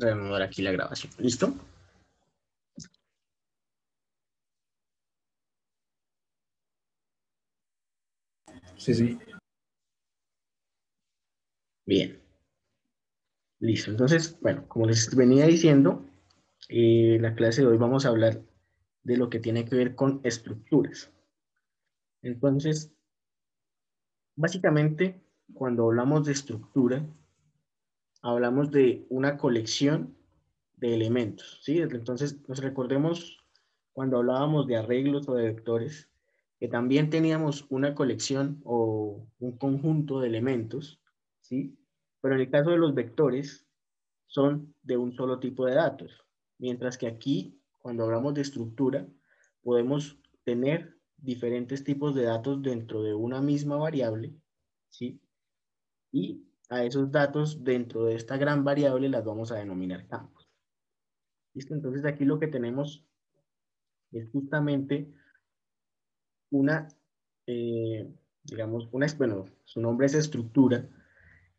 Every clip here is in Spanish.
reanudar aquí la grabación. ¿Listo? Sí, sí. Bien. Listo. Entonces, bueno, como les venía diciendo, la clase de hoy vamos a hablar de lo que tiene que ver con estructuras. Entonces, básicamente, cuando hablamos de estructura, hablamos de una colección de elementos, ¿sí? Entonces, nos recordemos cuando hablábamos de arreglos o de vectores, que también teníamos una colección o un conjunto de elementos, ¿sí? Pero en el caso de los vectores, son de un solo tipo de datos, mientras que aquí, cuando hablamos de estructura, podemos tener diferentes tipos de datos dentro de una misma variable, ¿sí? Y a esos datos dentro de esta gran variable las vamos a denominar campos. ¿Listo? Entonces aquí lo que tenemos es justamente una, digamos, bueno, su nombre es estructura,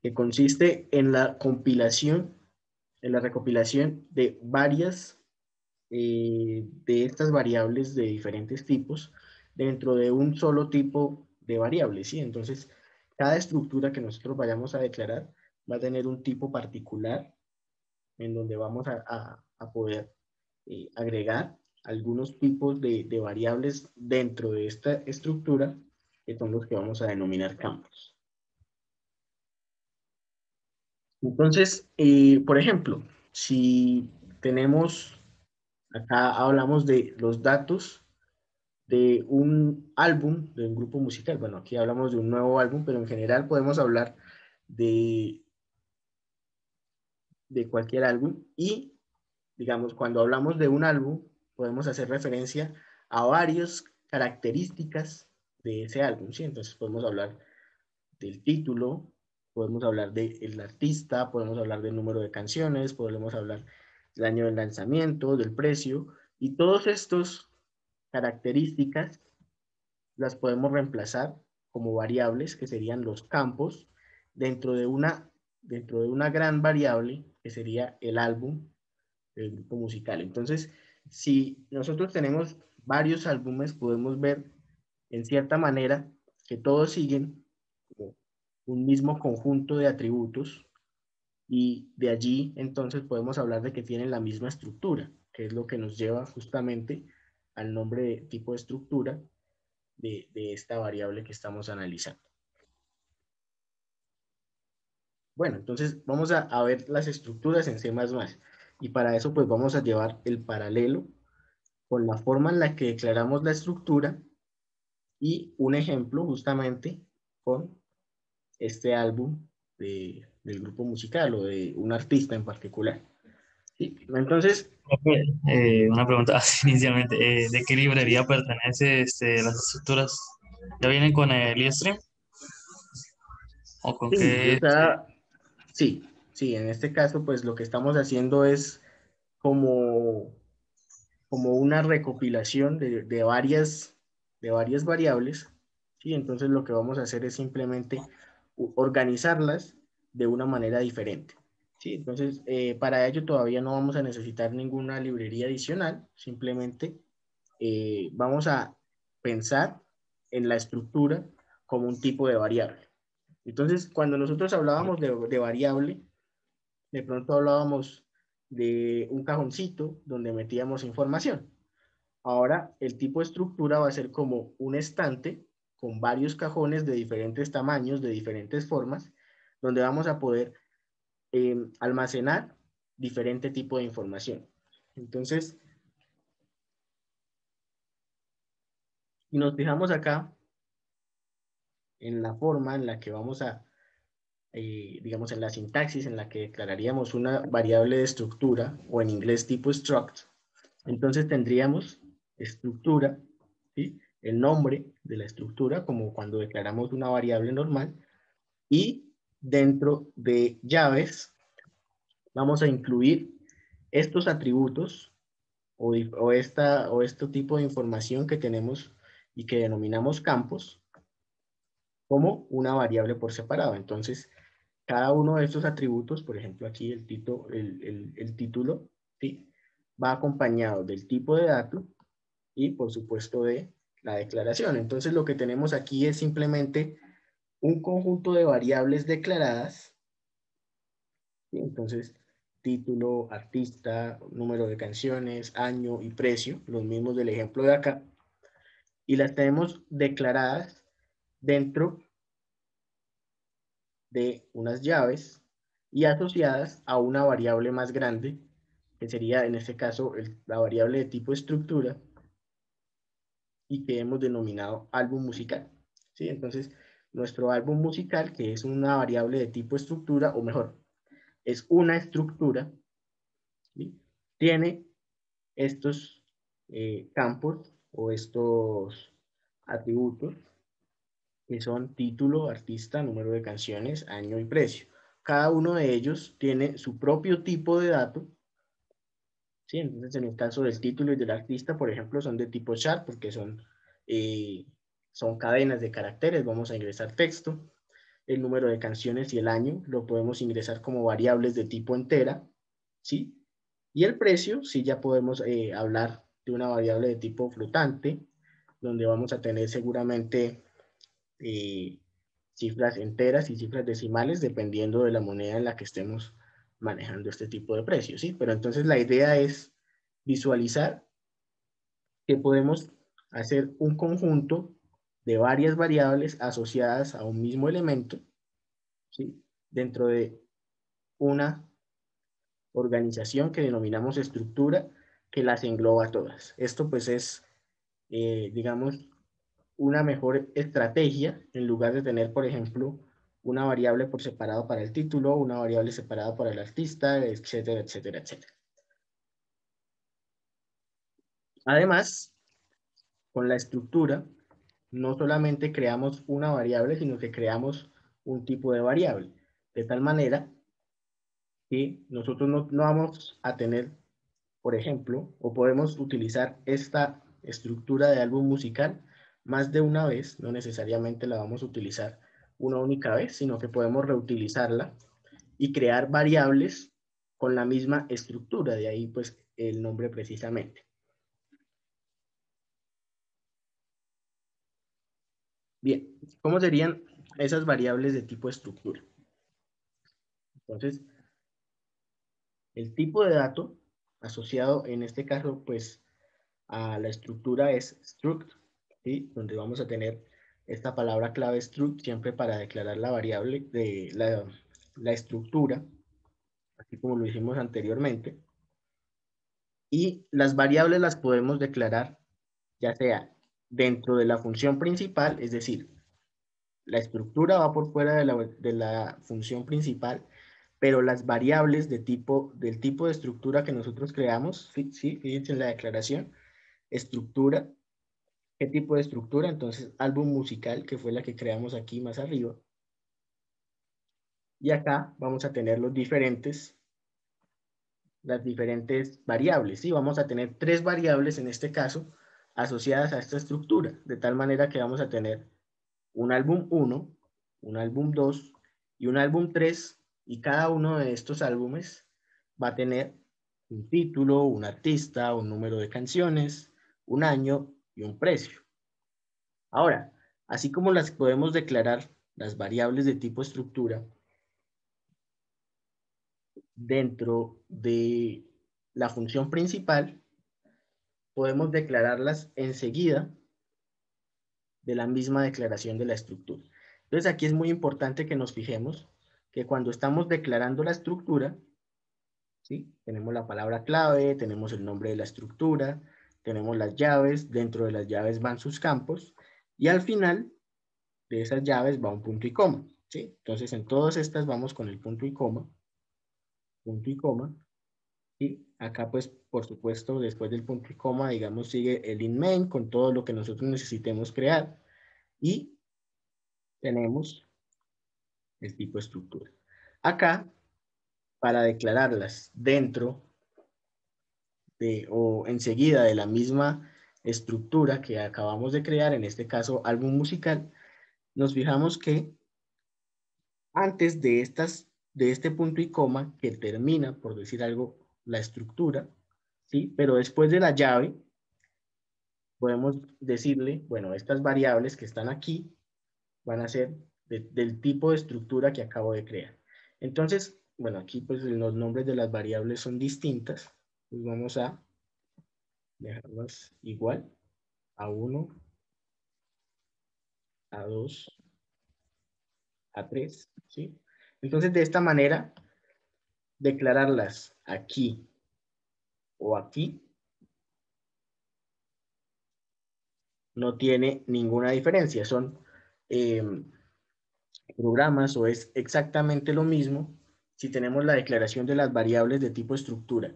que consiste en la compilación, en la recopilación de varias de estas variables de diferentes tipos dentro de un solo tipo de variables, ¿sí? Entonces, cada estructura que nosotros vayamos a declarar va a tener un tipo particular en donde vamos a poder agregar algunos tipos de variables dentro de esta estructura, que son los que vamos a denominar campos. Entonces, por ejemplo, si tenemos, acá hablamos de los datos de un álbum, de un grupo musical. Bueno, aquí hablamos de un nuevo álbum, pero en general podemos hablar de, de cualquier álbum y, digamos, cuando hablamos de un álbum, podemos hacer referencia a varias características de ese álbum, ¿sí? Entonces podemos hablar del título, podemos hablar del artista, podemos hablar del número de canciones, podemos hablar del año del lanzamiento, del precio, y todas estas características las podemos reemplazar como variables, que serían los campos, dentro de una gran variable, que sería el álbum del grupo musical. Entonces, si nosotros tenemos varios álbumes, podemos ver en cierta manera que todos siguen como un mismo conjunto de atributos y de allí entonces podemos hablar de que tienen la misma estructura, que es lo que nos lleva justamente al nombre de tipo de estructura de esta variable que estamos analizando. Bueno, entonces vamos a ver las estructuras en C++. Y para eso pues vamos a llevar el paralelo con la forma en la que declaramos la estructura y un ejemplo justamente con este álbum del grupo musical o de un artista en particular. ¿Sí? Entonces, Una pregunta así inicialmente, ¿de qué librería pertenece las estructuras? ¿Ya vienen con el IStream? ¿O con sí, qué? sí, en este caso pues lo que estamos haciendo es como una recopilación de varias variables, ¿sí? Entonces lo que vamos a hacer es simplemente organizarlas de una manera diferente, ¿sí? Entonces, para ello todavía no vamos a necesitar ninguna librería adicional, simplemente vamos a pensar en la estructura como un tipo de variable. Entonces, cuando nosotros hablábamos de variable, de pronto hablábamos de un cajoncito donde metíamos información. Ahora, el tipo de estructura va a ser como un estante con varios cajones de diferentes tamaños, de diferentes formas, donde vamos a poder almacenar diferente tipo de información. Entonces, si nos fijamos acá en la forma en la que vamos a, digamos, en la sintaxis en la que declararíamos una variable de estructura, o en inglés tipo struct, entonces tendríamos estructura, ¿sí? El nombre de la estructura, como cuando declaramos una variable normal, y dentro de llaves vamos a incluir estos atributos o este tipo de información que tenemos y que denominamos campos como una variable por separado. Entonces, cada uno de estos atributos, por ejemplo aquí el título, ¿sí? Va acompañado del tipo de dato y por supuesto de la declaración. Entonces lo que tenemos aquí es simplemente un conjunto de variables declaradas, ¿sí? Entonces título, artista, número de canciones, año y precio, los mismos del ejemplo de acá, y las tenemos declaradas dentro de unas llaves y asociadas a una variable más grande, que sería en este caso la variable de tipo estructura, y que hemos denominado álbum musical, ¿sí? Entonces, nuestro álbum musical, que es una variable de tipo estructura, o mejor, es una estructura, ¿sí? Tiene estos campos o estos atributos que son título, artista, número de canciones, año y precio. Cada uno de ellos tiene su propio tipo de dato, ¿sí? Entonces, en el caso del título y del artista, por ejemplo, son de tipo char porque son cadenas de caracteres, vamos a ingresar texto. El número de canciones y el año lo podemos ingresar como variables de tipo entera, ¿sí? Y el precio, sí, ya podemos hablar de una variable de tipo flotante, donde vamos a tener seguramente cifras enteras y cifras decimales, dependiendo de la moneda en la que estemos manejando este tipo de precios, ¿sí? Pero entonces la idea es visualizar que podemos hacer un conjunto de varias variables asociadas a un mismo elemento, ¿sí? Dentro de una organización que denominamos estructura, que las engloba todas. Esto pues es, digamos, una mejor estrategia en lugar de tener, por ejemplo, una variable por separado para el título, una variable separada para el artista, etcétera, etcétera, etcétera. Además, con la estructura, no solamente creamos una variable, sino que creamos un tipo de variable, de tal manera que nosotros no vamos a tener, por ejemplo, o podemos utilizar esta estructura de álbum musical más de una vez, no necesariamente la vamos a utilizar una única vez, sino que podemos reutilizarla y crear variables con la misma estructura, de ahí pues el nombre precisamente. Bien, ¿cómo serían esas variables de tipo estructura? Entonces, el tipo de dato asociado en este caso pues a la estructura es struct, ¿sí? Donde vamos a tener esta palabra clave struct siempre para declarar la variable de la estructura, así como lo hicimos anteriormente. Y las variables las podemos declarar ya sea dentro de la función principal, es decir, la estructura va por fuera de la función principal, pero las variables del tipo de estructura que nosotros creamos, sí, fíjense en la declaración, estructura, ¿qué tipo de estructura? Entonces, álbum musical, que fue la que creamos aquí más arriba. Y acá vamos a tener las diferentes variables, ¿sí? Vamos a tener 3 variables en este caso asociadas a esta estructura, de tal manera que vamos a tener un álbum 1, un álbum 2 y un álbum 3, y cada uno de estos álbumes va a tener un título, un artista, un número de canciones, un año y un precio. Ahora, así como las podemos declarar las variables de tipo estructura dentro de la función principal, podemos declararlas enseguida de la misma declaración de la estructura. Entonces aquí es muy importante que nos fijemos que cuando estamos declarando la estructura, ¿sí? Tenemos la palabra clave, tenemos el nombre de la estructura, tenemos las llaves, dentro de las llaves van sus campos, y al final de esas llaves va un punto y coma, ¿sí? Entonces en todas estas vamos con el punto y coma, y acá pues por supuesto después del punto y coma, digamos, sigue el in main con todo lo que nosotros necesitemos crear, y tenemos el tipo de estructura. Acá, para declararlas dentro o enseguida de la misma estructura que acabamos de crear, en este caso álbum musical, nos fijamos que antes de este punto y coma que termina, por decir algo, la estructura, ¿sí? Pero después de la llave, podemos decirle, bueno, estas variables que están aquí van a ser del tipo de estructura que acabo de crear. Entonces, bueno, aquí pues los nombres de las variables son distintas. Pues vamos a dejarlas igual. A1, A2, A3, ¿sí? Entonces, de esta manera, declararlas aquí o aquí no tiene ninguna diferencia. Son programas o es exactamente lo mismo si tenemos la declaración de las variables de tipo estructura.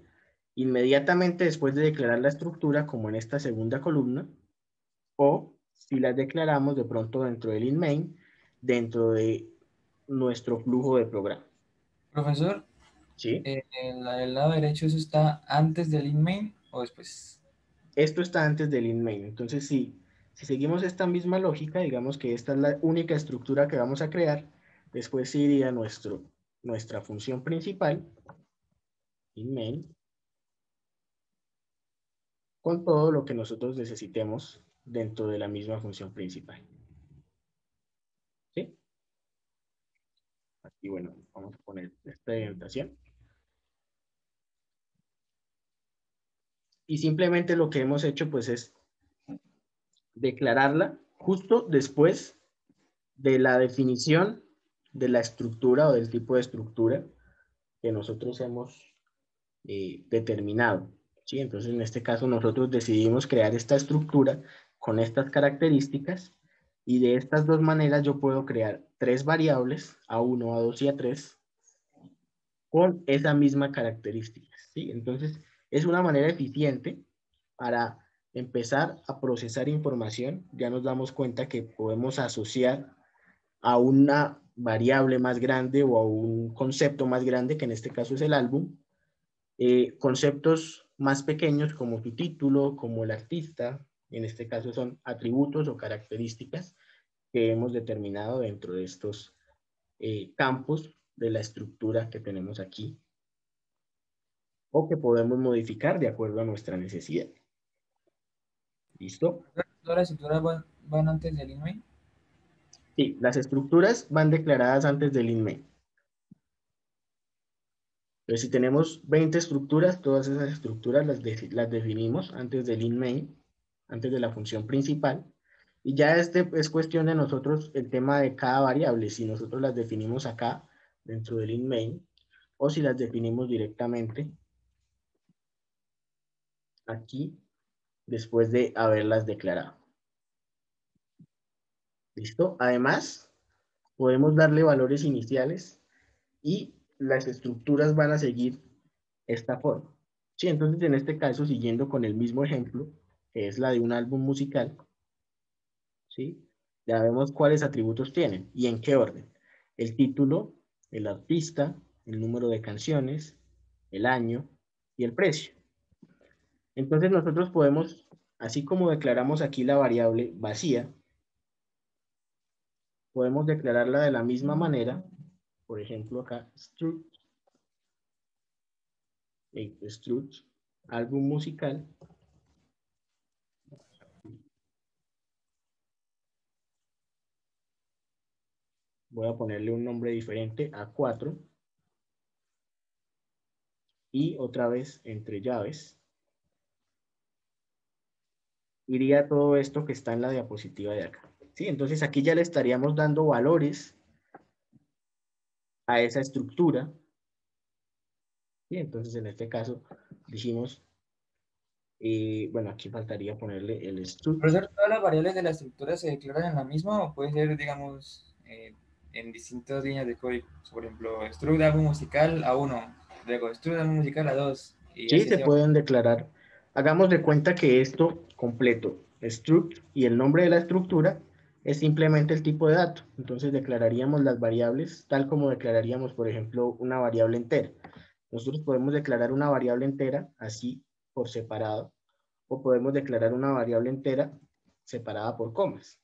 Inmediatamente después de declarar la estructura, como en esta segunda columna, o si las declaramos de pronto dentro del inMain, dentro de nuestro flujo de programa. Profesor, ¿Sí? el lado derecho, ¿eso está antes del inMain o después? Esto está antes del inMain. Entonces, si seguimos esta misma lógica, digamos que esta es la única estructura que vamos a crear, después iría nuestra función principal, inMain, con todo lo que nosotros necesitemos dentro de la misma función principal. ¿Sí? Aquí, bueno, vamos a poner esta orientación. Y simplemente lo que hemos hecho, pues, es declararla justo después de la definición de la estructura o del tipo de estructura que nosotros hemos determinado. ¿Sí? Entonces, en este caso, nosotros decidimos crear esta estructura con estas características y de estas dos maneras yo puedo crear tres variables, A1, A2 y A3, con esa misma característica. ¿Sí? Entonces, es una manera eficiente para empezar a procesar información. Ya nos damos cuenta que podemos asociar a una variable más grande o a un concepto más grande, que en este caso es el álbum, conceptos más pequeños como tu título, como el artista, en este caso son atributos o características que hemos determinado dentro de estos campos de la estructura que tenemos aquí o que podemos modificar de acuerdo a nuestra necesidad. ¿Listo? ¿Todas las estructuras van antes del inMain? Sí, las estructuras van declaradas antes del inMain. Entonces, si tenemos 20 estructuras, todas esas estructuras las definimos antes del inMain, antes de la función principal. Y ya es cuestión de nosotros el tema de cada variable, si nosotros las definimos acá, dentro del inMain, o si las definimos directamente aquí, después de haberlas declarado. ¿Listo? Además, podemos darle valores iniciales y las estructuras van a seguir esta forma. Sí, entonces en este caso, siguiendo con el mismo ejemplo, que es la de un álbum musical, ¿sí? Ya vemos cuáles atributos tienen y en qué orden. El título, el artista, el número de canciones, el año y el precio. Entonces nosotros podemos, así como declaramos aquí la variable vacía, podemos declararla de la misma manera. Por ejemplo, acá, struct, álbum musical. Voy a ponerle un nombre diferente a 4. Y otra vez entre llaves iría todo esto que está en la diapositiva de acá. ¿Sí? Entonces aquí ya le estaríamos dando valores a esa estructura. ¿Sí? Entonces en este caso dijimos, bueno, aquí faltaría ponerle el struct. Profesor, ¿todas las variables de la estructura se declaran en la misma o puede ser, digamos, en distintas líneas de código? Por ejemplo, struct álbum musical a 1, luego struct álbum musical a 2, y Sí, así se se va. pueden declarar. Hagamos de cuenta que esto completo, struct y el nombre de la estructura, es simplemente el tipo de dato. Entonces declararíamos las variables tal como declararíamos, por ejemplo, una variable entera. Nosotros podemos declarar una variable entera así por separado, o podemos declarar una variable entera separada por comas.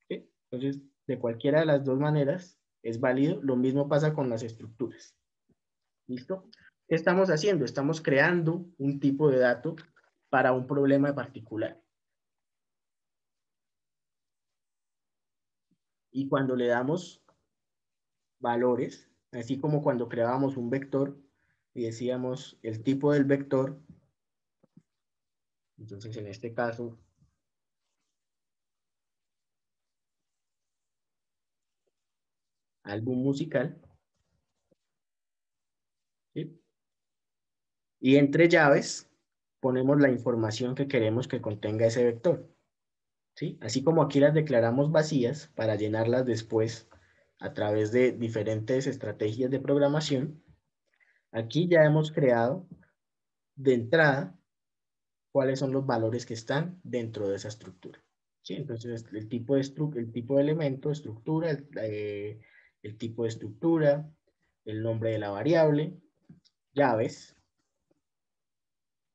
¿Sí? Entonces, de cualquiera de las dos maneras, es válido. Lo mismo pasa con las estructuras. ¿Listo? ¿Qué estamos haciendo? Estamos creando un tipo de dato para un problema particular. Y cuando le damos valores, así como cuando creábamos un vector y decíamos el tipo del vector, entonces en este caso, álbum musical, ¿sí? Y entre llaves ponemos la información que queremos que contenga ese vector, ¿sí? Así como aquí las declaramos vacías para llenarlas después a través de diferentes estrategias de programación, aquí ya hemos creado de entrada cuáles son los valores que están dentro de esa estructura. ¿Sí? Entonces, el tipo de elemento, estructura, el tipo de estructura, el nombre de la variable, llaves,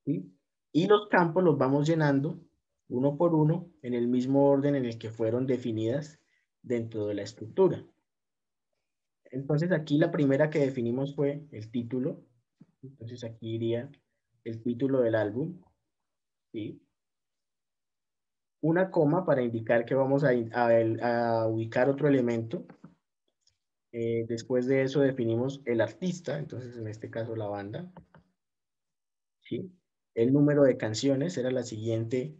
¿sí? Y los campos los vamos llenando uno por uno en el mismo orden en el que fueron definidas dentro de la estructura. Entonces, aquí la primera que definimos fue el título. Entonces, aquí iría el título del álbum, ¿sí? Una coma para indicar que vamos a ubicar otro elemento. Después de eso definimos el artista, entonces en este caso la banda. ¿Sí? El número de canciones era el siguiente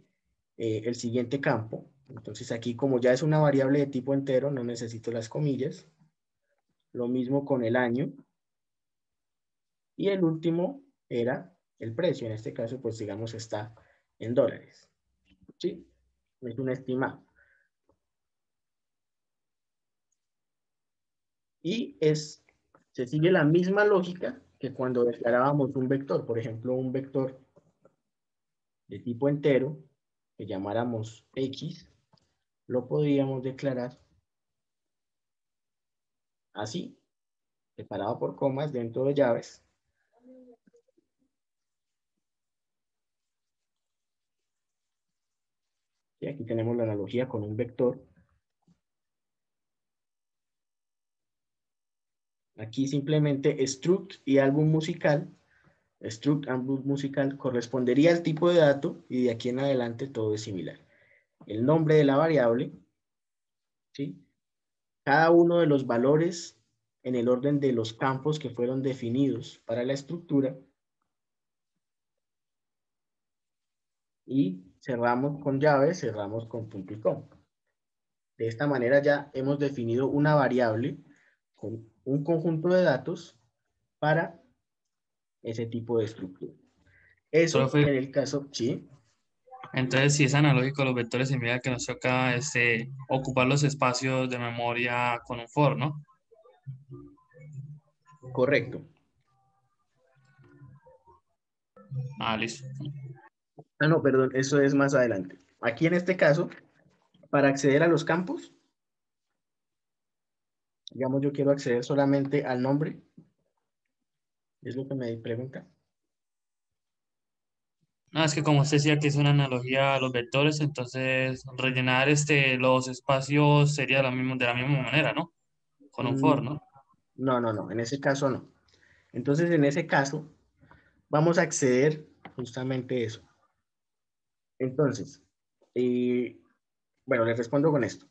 campo. Entonces aquí como ya es una variable de tipo entero, no necesito las comillas. Lo mismo con el año. Y el último era el precio. En este caso, pues digamos está en dólares. ¿Sí? Es un estimado. Y se sigue la misma lógica que cuando declarábamos un vector. Por ejemplo, un vector de tipo entero, que llamáramos X, lo podríamos declarar así, separado por comas dentro de llaves. Y aquí tenemos la analogía con un vector. Aquí simplemente struct y álbum musical. Struct álbum musical correspondería al tipo de dato y de aquí en adelante todo es similar. El nombre de la variable, ¿sí? Cada uno de los valores en el orden de los campos que fueron definidos para la estructura. Y cerramos con llave, cerramos con punto y coma. De esta manera ya hemos definido una variable con un conjunto de datos para ese tipo de estructura. Eso Profe, en el caso, sí, entonces si es analógico los vectores, significa que nos toca ocupar los espacios de memoria con un for, ¿no? correcto. Ah, listo. Ah, no, perdón, eso es más adelante. Aquí en este caso, para acceder a los campos, digamos yo quiero acceder solamente al nombre, es lo que me pregunta. No, es que como usted decía que es una analogía a los vectores, entonces rellenar los espacios sería de la misma manera, ¿no? Con un for, Mm, ¿no? no, en ese caso no. Entonces, en ese caso, vamos a acceder justamente a eso. Entonces, bueno, les respondo con esto.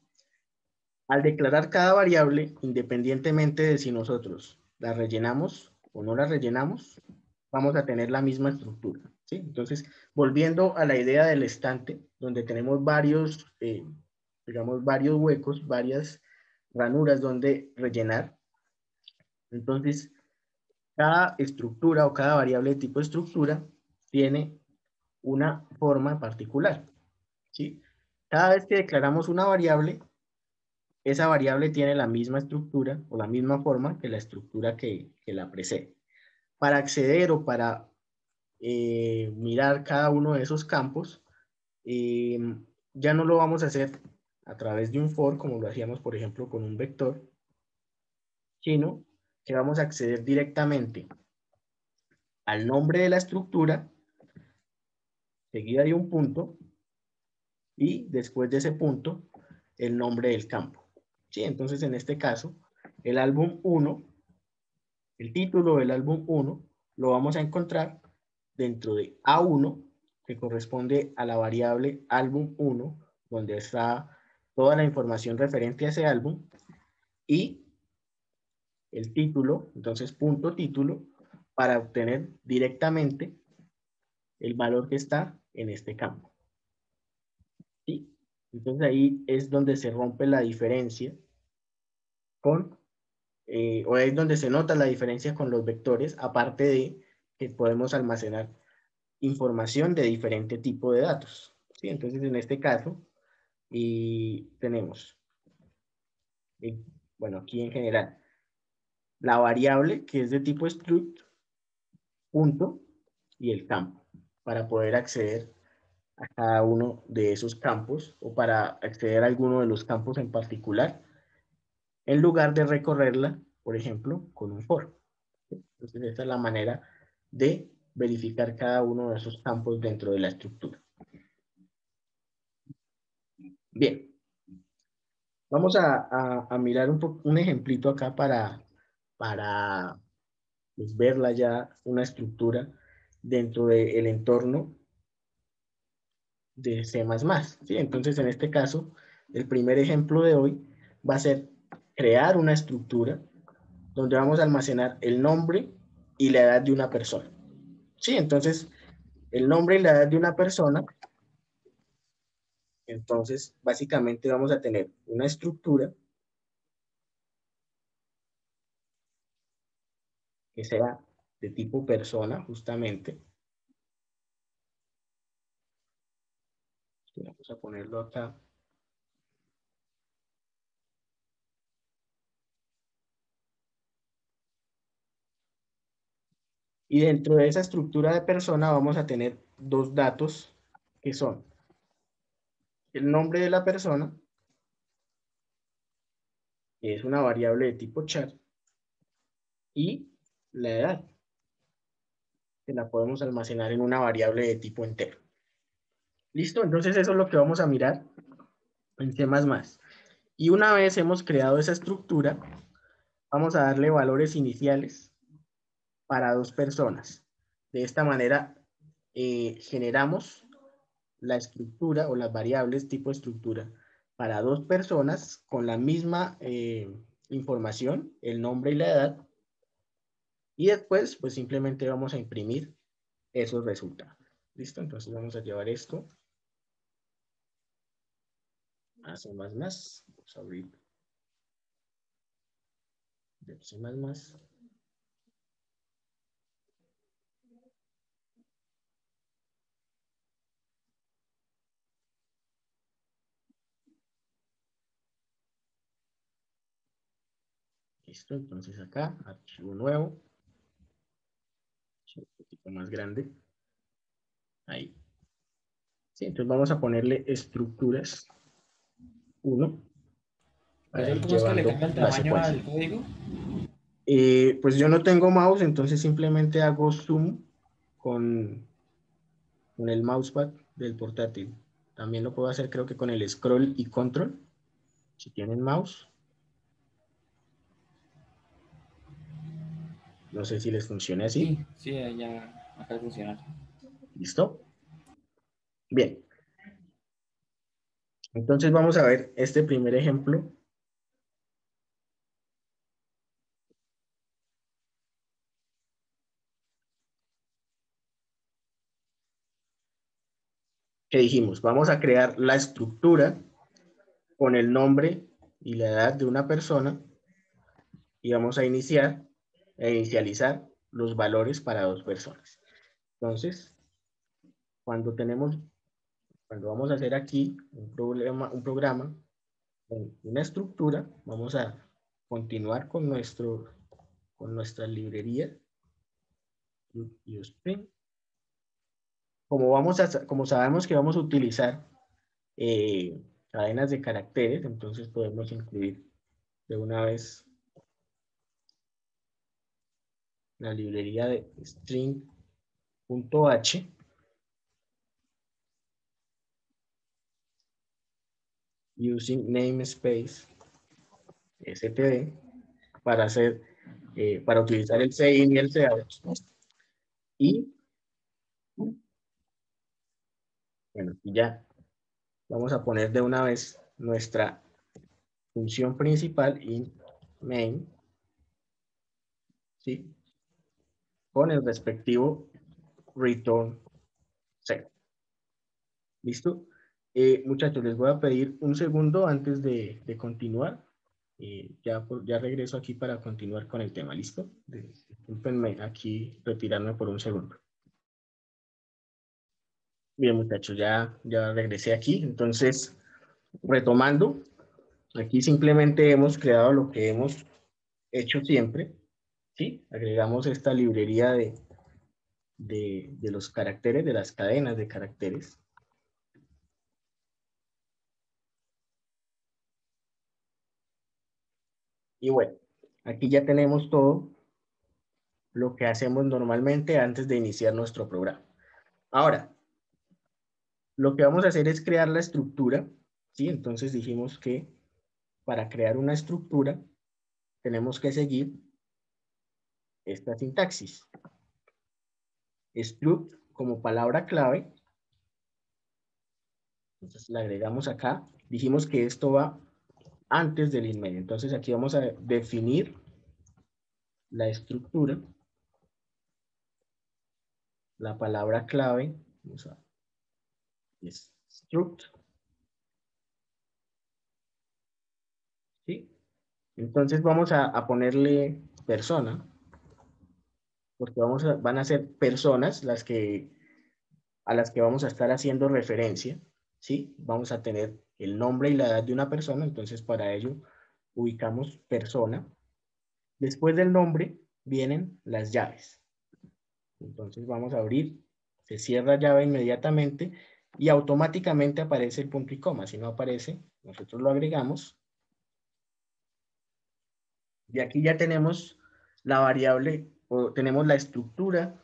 Al declarar cada variable, independientemente de si nosotros la rellenamos o no la rellenamos, vamos a tener la misma estructura, ¿sí? Entonces, volviendo a la idea del estante, donde tenemos digamos, varios huecos, varias ranuras donde rellenar. Entonces, cada estructura o cada variable de tipo estructura tiene una forma particular, ¿sí? Cada vez que declaramos una variable, esa variable tiene la misma estructura o la misma forma que la estructura que la precede. Para acceder o para mirar cada uno de esos campos, eh, ya no lo vamos a hacer a través de un for, como lo hacíamos, por ejemplo, con un vector, sino que vamos a acceder directamente al nombre de la estructura, seguida de un punto, y después de ese punto, el nombre del campo. ¿Sí? Entonces, en este caso, el álbum 1, el título del álbum 1, lo vamos a encontrar dentro de A1, que corresponde a la variable álbum 1, donde está toda la información referente a ese álbum, y el título, entonces punto título, para obtener directamente el valor que está en este campo. ¿Sí? Entonces ahí es donde se rompe la diferencia con, o es donde se nota la diferencia con los vectores, aparte de que podemos almacenar información de diferente tipo de datos. ¿Sí? Entonces en este caso, tenemos, bueno, aquí en general, la variable que es de tipo struct, punto, y el campo, para poder acceder a cada uno de esos campos o para acceder a alguno de los campos en particular, en lugar de recorrerla, por ejemplo, con un for. Entonces, esta es la manera de verificar cada uno de esos campos dentro de la estructura. Bien, vamos a mirar un ejemplito acá para pues, verla ya, una estructura dentro del entorno de C++. ¿Sí? Entonces, en este caso, el primer ejemplo de hoy va a ser crear una estructura donde vamos a almacenar el nombre y la edad de una persona. Sí, entonces, el nombre y la edad de una persona, entonces, básicamente vamos a tener una estructura que sea de tipo persona, justamente. Vamos a ponerlo acá. Y dentro de esa estructura de persona vamos a tener dos datos que son el nombre de la persona, que es una variable de tipo char, y la edad, que la podemos almacenar en una variable de tipo entero. ¿Listo? Entonces eso es lo que vamos a mirar en C++. Y una vez hemos creado esa estructura, vamos a darle valores iniciales para dos personas. De esta manera generamos la estructura o las variables tipo estructura para dos personas con la misma información, el nombre y la edad, y después pues simplemente vamos a imprimir esos resultados. ¿Listo? Entonces vamos a llevar esto a C++, vamos a abrir de C++. Listo, entonces acá, archivo nuevo, un poquito más grande, ahí. Sí, entonces vamos a ponerle estructuras 1 para Profesor, ir ¿cómo es que le llevando cambia el la tamaño secuencia. al código? Pues yo no tengo mouse, entonces simplemente hago zoom con el mousepad del portátil. También lo puedo hacer creo que con el scroll y control, si tienen mouse. No sé si les funciona así. Sí, sí, ya acaba de funcionar. ¿Listo? Bien. Entonces vamos a ver este primer ejemplo. Que dijimos, vamos a crear la estructura con el nombre y la edad de una persona y vamos a inicializar los valores para dos personas. Entonces, cuando vamos a hacer aquí un programa con una estructura, vamos a continuar con nuestra librería USprint. Como sabemos que vamos a utilizar cadenas de caracteres, entonces podemos incluir de una vez la librería de string.h using namespace std para hacer, para utilizar el CIN y el CAUT. Y, bueno, y ya vamos a poner de una vez nuestra función principal in main, ¿sí? Con el respectivo return set. ¿Listo? Muchachos, les voy a pedir un segundo antes de continuar. Ya regreso aquí para continuar con el tema. ¿Listo? Discúlpenme aquí retirarme por un segundo. Bien, muchachos, ya regresé aquí. Entonces, retomando, aquí simplemente hemos creado lo que hemos hecho siempre, ¿sí? Agregamos esta librería de los caracteres, de las cadenas de caracteres. Y bueno, aquí ya tenemos todo lo que hacemos normalmente antes de iniciar nuestro programa. Ahora, lo que vamos a hacer es crear la estructura, ¿sí? Entonces dijimos que para crear una estructura tenemos que seguir esta sintaxis. Struct como palabra clave. Entonces la agregamos acá. Dijimos que esto va antes del in-main. Entonces aquí vamos a definir la estructura. La palabra clave es struct. ¿Sí? Entonces vamos a ponerle persona. Porque van a ser personas a las que vamos a estar haciendo referencia, ¿sí? Vamos a tener el nombre y la edad de una persona, entonces para ello ubicamos persona. Después del nombre vienen las llaves. Entonces vamos a abrir, se cierra llave inmediatamente y automáticamente aparece el punto y coma. Si no aparece, nosotros lo agregamos. Y aquí ya tenemos la variable, o tenemos la estructura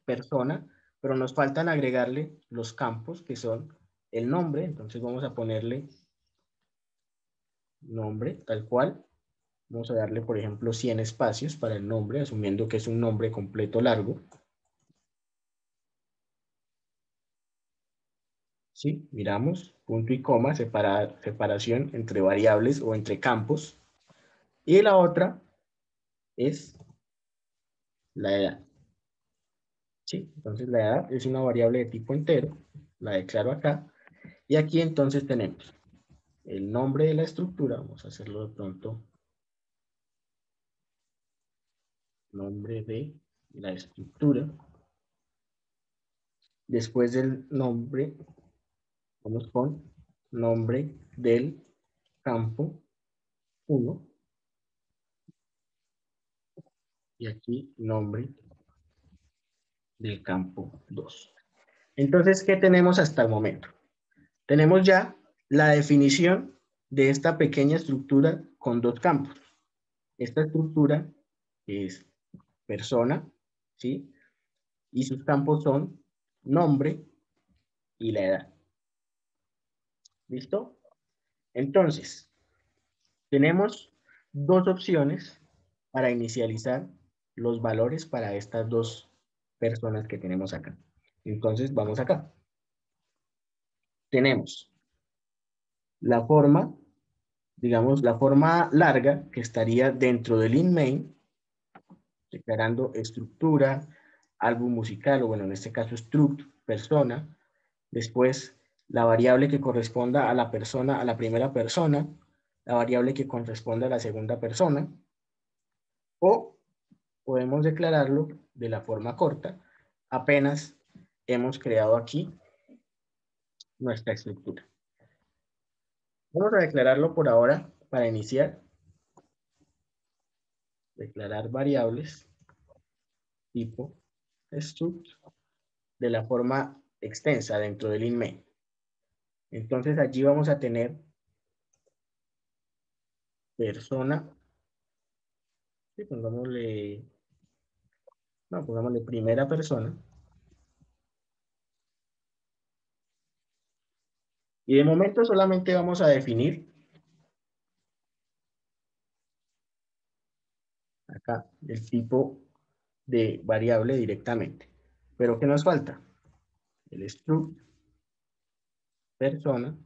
persona, pero nos faltan agregarle los campos que son el nombre. Entonces vamos a ponerle nombre tal cual. Vamos a darle, por ejemplo, 100 espacios para el nombre, asumiendo que es un nombre completo largo. ¿Sí? Miramos, punto y coma, separación entre variables o entre campos. Y la otra es la edad. ¿Sí? Entonces la edad es una variable de tipo entero, la declaro acá. Y aquí entonces tenemos el nombre de la estructura, vamos a hacerlo de pronto, nombre de la estructura. Después del nombre, vamos con nombre del campo 1. Y aquí nombre del campo 2. Entonces, ¿qué tenemos hasta el momento? Tenemos ya la definición de esta pequeña estructura con dos campos. Esta estructura es persona, ¿sí? Y sus campos son nombre y la edad. ¿Listo? Entonces, tenemos dos opciones para inicializar los valores para estas dos personas que tenemos acá. Entonces, vamos acá. Tenemos la forma, digamos, la forma larga que estaría dentro del in-main, declarando estructura, álbum musical, o bueno, en este caso struct, persona. Después, la variable que corresponda a la persona, a la primera persona, la variable que corresponda a la segunda persona, o podemos declararlo de la forma corta, apenas hemos creado aquí nuestra estructura. Vamos a declararlo por ahora para iniciar. Declarar variables tipo struct de la forma extensa dentro del in-main. Entonces allí vamos a tener persona, y pongámosle primera persona. Y de momento solamente vamos a definir acá el tipo de variable directamente. Pero ¿qué nos falta? El struct persona,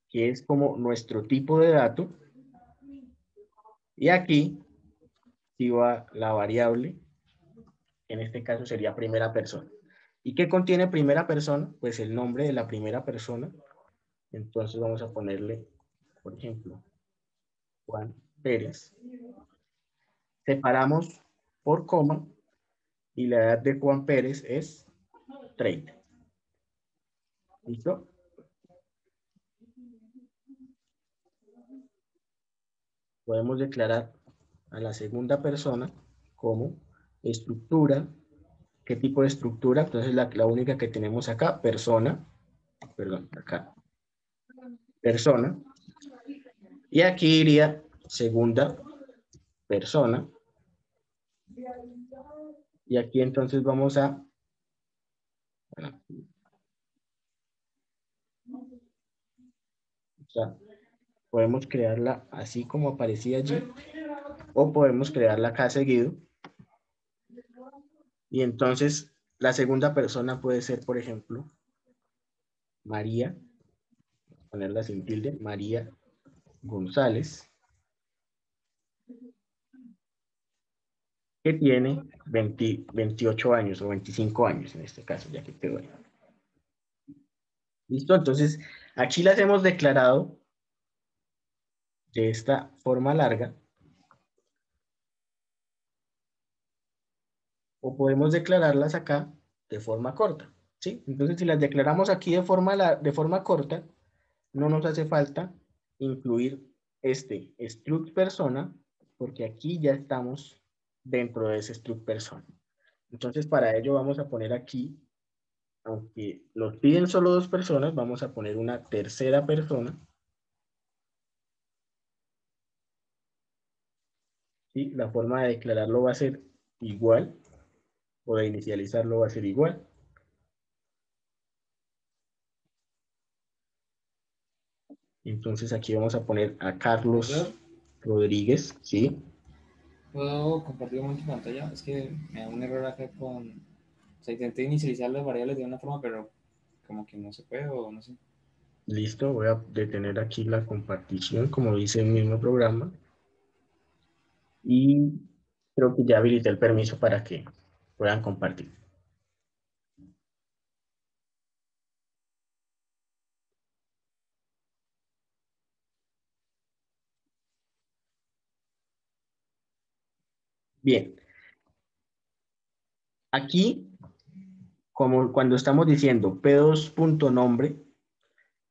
que es como nuestro tipo de dato. Y aquí sí va la variable, que en este caso sería primera persona. ¿Y qué contiene primera persona? Pues el nombre de la primera persona. Entonces vamos a ponerle, por ejemplo, Juan Pérez. Separamos por coma y la edad de Juan Pérez es 30. ¿Listo? Podemos declarar a la segunda persona como estructura. ¿Qué tipo de estructura? Entonces la única que tenemos acá, persona, perdón, acá, persona. Y aquí iría segunda persona. Y aquí entonces vamos a, bueno, o sea, podemos crearla así como aparecía allí, o podemos crearla acá seguido. Y entonces la segunda persona puede ser, por ejemplo, María, ponerla sin tilde, María González, que tiene 28 años o 25 años en este caso, ya que quedó ahí. ¿Listo? Entonces, aquí las hemos declarado de esta forma larga. O podemos declararlas acá de forma corta, ¿sí? Entonces, si las declaramos aquí de forma corta, no nos hace falta incluir este struct persona, porque aquí ya estamos dentro de ese struct persona. Entonces, para ello vamos a poner aquí, aunque los piden solo dos personas, vamos a poner una tercera persona. ¿Sí? La forma de declararlo va a ser igual, o de inicializarlo va a ser igual. Entonces aquí vamos a poner a Carlos Rodríguez, ¿sí? ¿Puedo compartir un momento pantalla? Es que me da un error acá con... O sea, intenté inicializar las variables de una forma, pero como que no se puede o no sé. Listo, voy a detener aquí la compartición, como dice el mismo programa. Y creo que ya habilité el permiso para que puedan compartir. Bien. Aquí, como cuando estamos diciendo p2.nombre,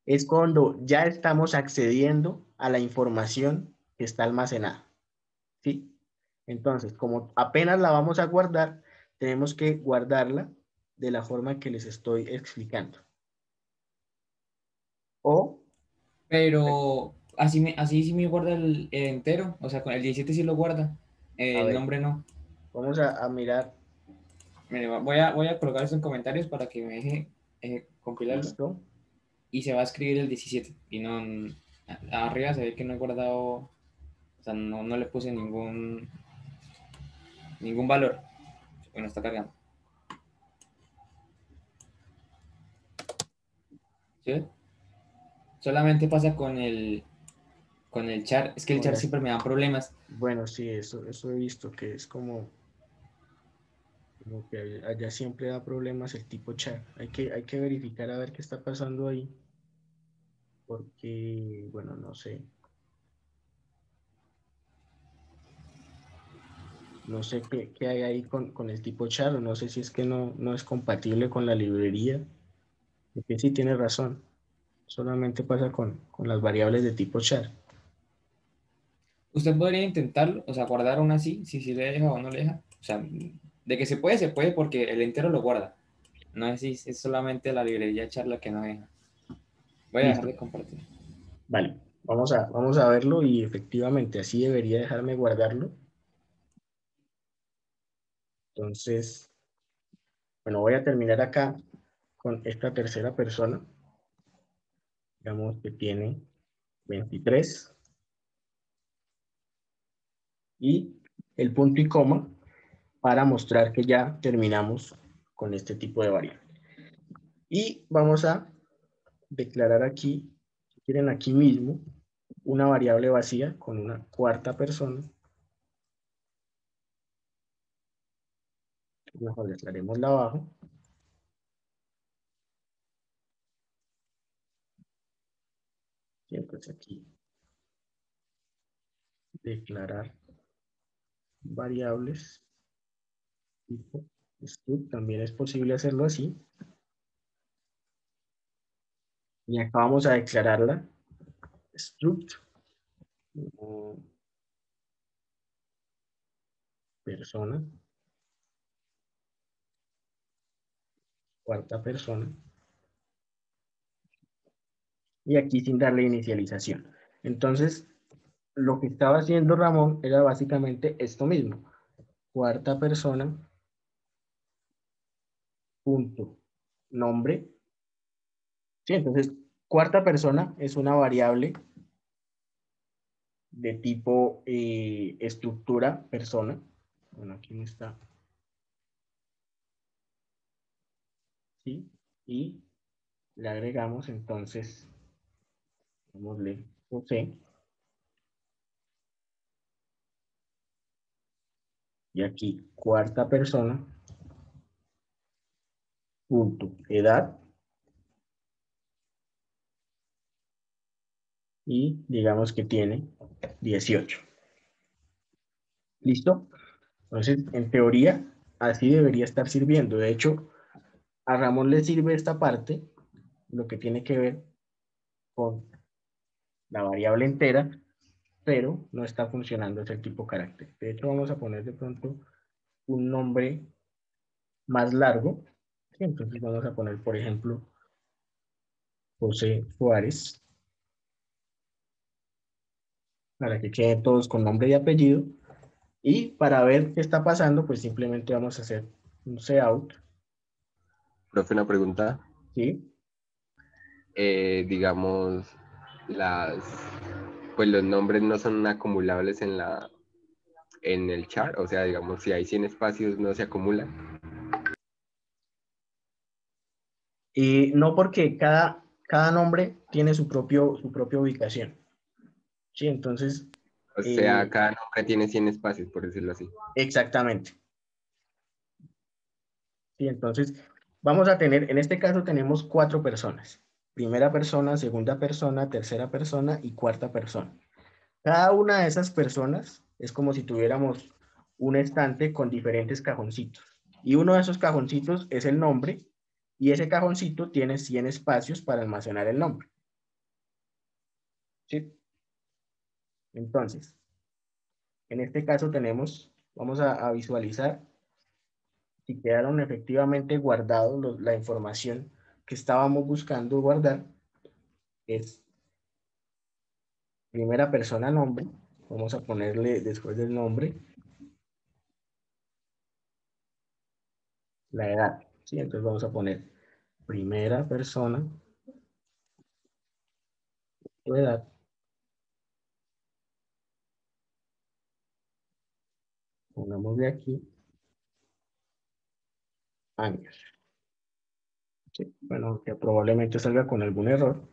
es cuando ya estamos accediendo a la información que está almacenada. ¿Sí? Entonces, como apenas la vamos a guardar, tenemos que guardarla de la forma que les estoy explicando. O, Pero así sí me guarda el entero, o sea, con el 17 sí lo guarda, a el ver, nombre no. vamos a mirar. Mire, voy a colocar eso en comentarios para que me deje compilarlo Listo. y se va a escribir el 17 y no arriba se ve que no he guardado, o sea, no le puse ningún valor. Bueno, está cargando. ¿Sí? Solamente pasa con el char, es que el Con char las- siempre me da problemas. Bueno, sí, eso he visto que es como que allá siempre da problemas el tipo chat. Hay que verificar a ver qué está pasando ahí. Porque, bueno, no sé. No sé qué hay ahí con el tipo char. O no sé si es que no es compatible con la librería. Porque sí tiene razón. Solamente pasa con las variables de tipo char. Usted podría intentarlo, o sea, guardar una así, si le deja o no le deja. O sea, de que se puede porque el entero lo guarda. No es si es solamente la librería charla que no deja. Voy a dejar Listo. de compartir. Vale. Vamos a verlo y efectivamente así debería dejarme guardarlo. Entonces, bueno, voy a terminar acá con esta tercera persona. Digamos que tiene 23. Y el punto y coma para mostrar que ya terminamos con este tipo de variable. Y vamos a declarar aquí, si quieren aquí mismo, una variable vacía con una cuarta persona. Mejor declarémosla abajo. Y entonces aquí declarar variables tipo struct, también es posible hacerlo así. Y acá vamos a declararla struct persona, cuarta persona, y aquí sin darle inicialización. Entonces, lo que estaba haciendo Ramón era básicamente esto mismo. Cuarta persona, punto, nombre. Sí, entonces, cuarta persona es una variable de tipo estructura persona. Bueno, aquí no está. ¿Sí? Y le agregamos entonces, démosle José. Y aquí, cuarta persona, punto, edad. Y digamos que tiene 18. ¿Listo? Entonces, en teoría, así debería estar sirviendo. De hecho, a Ramón le sirve esta parte, lo que tiene que ver con la variable entera, pero no está funcionando ese tipo carácter. De hecho, vamos a poner de pronto un nombre más largo. Entonces vamos a poner, por ejemplo, José Suárez, para que queden todos con nombre y apellido. Y para ver qué está pasando, pues simplemente vamos a hacer un cout. Profe, una pregunta. ¿Sí? Digamos, pues los nombres no son acumulables en el char, o sea, digamos, si hay 100 espacios no se acumulan. Y no, porque cada nombre tiene su propia ubicación. Sí, entonces, O sea, cada nombre tiene 100 espacios, por decirlo así. exactamente. Sí, entonces, vamos a tener, en este caso tenemos 4 personas. Primera persona, segunda persona, tercera persona y cuarta persona. Cada una de esas personas es como si tuviéramos un estante con diferentes cajoncitos. Y uno de esos cajoncitos es el nombre, y ese cajoncito tiene 100 espacios para almacenar el nombre. ¿Sí? Entonces, en este caso tenemos, vamos a visualizar si quedaron efectivamente guardados la información que estábamos buscando guardar. Es primera persona nombre. Vamos a ponerle después del nombre la edad. ¿Sí? Entonces vamos a poner primera persona, tu edad. Pongamos de aquí años. ¿Sí? Bueno, que probablemente salga con algún error.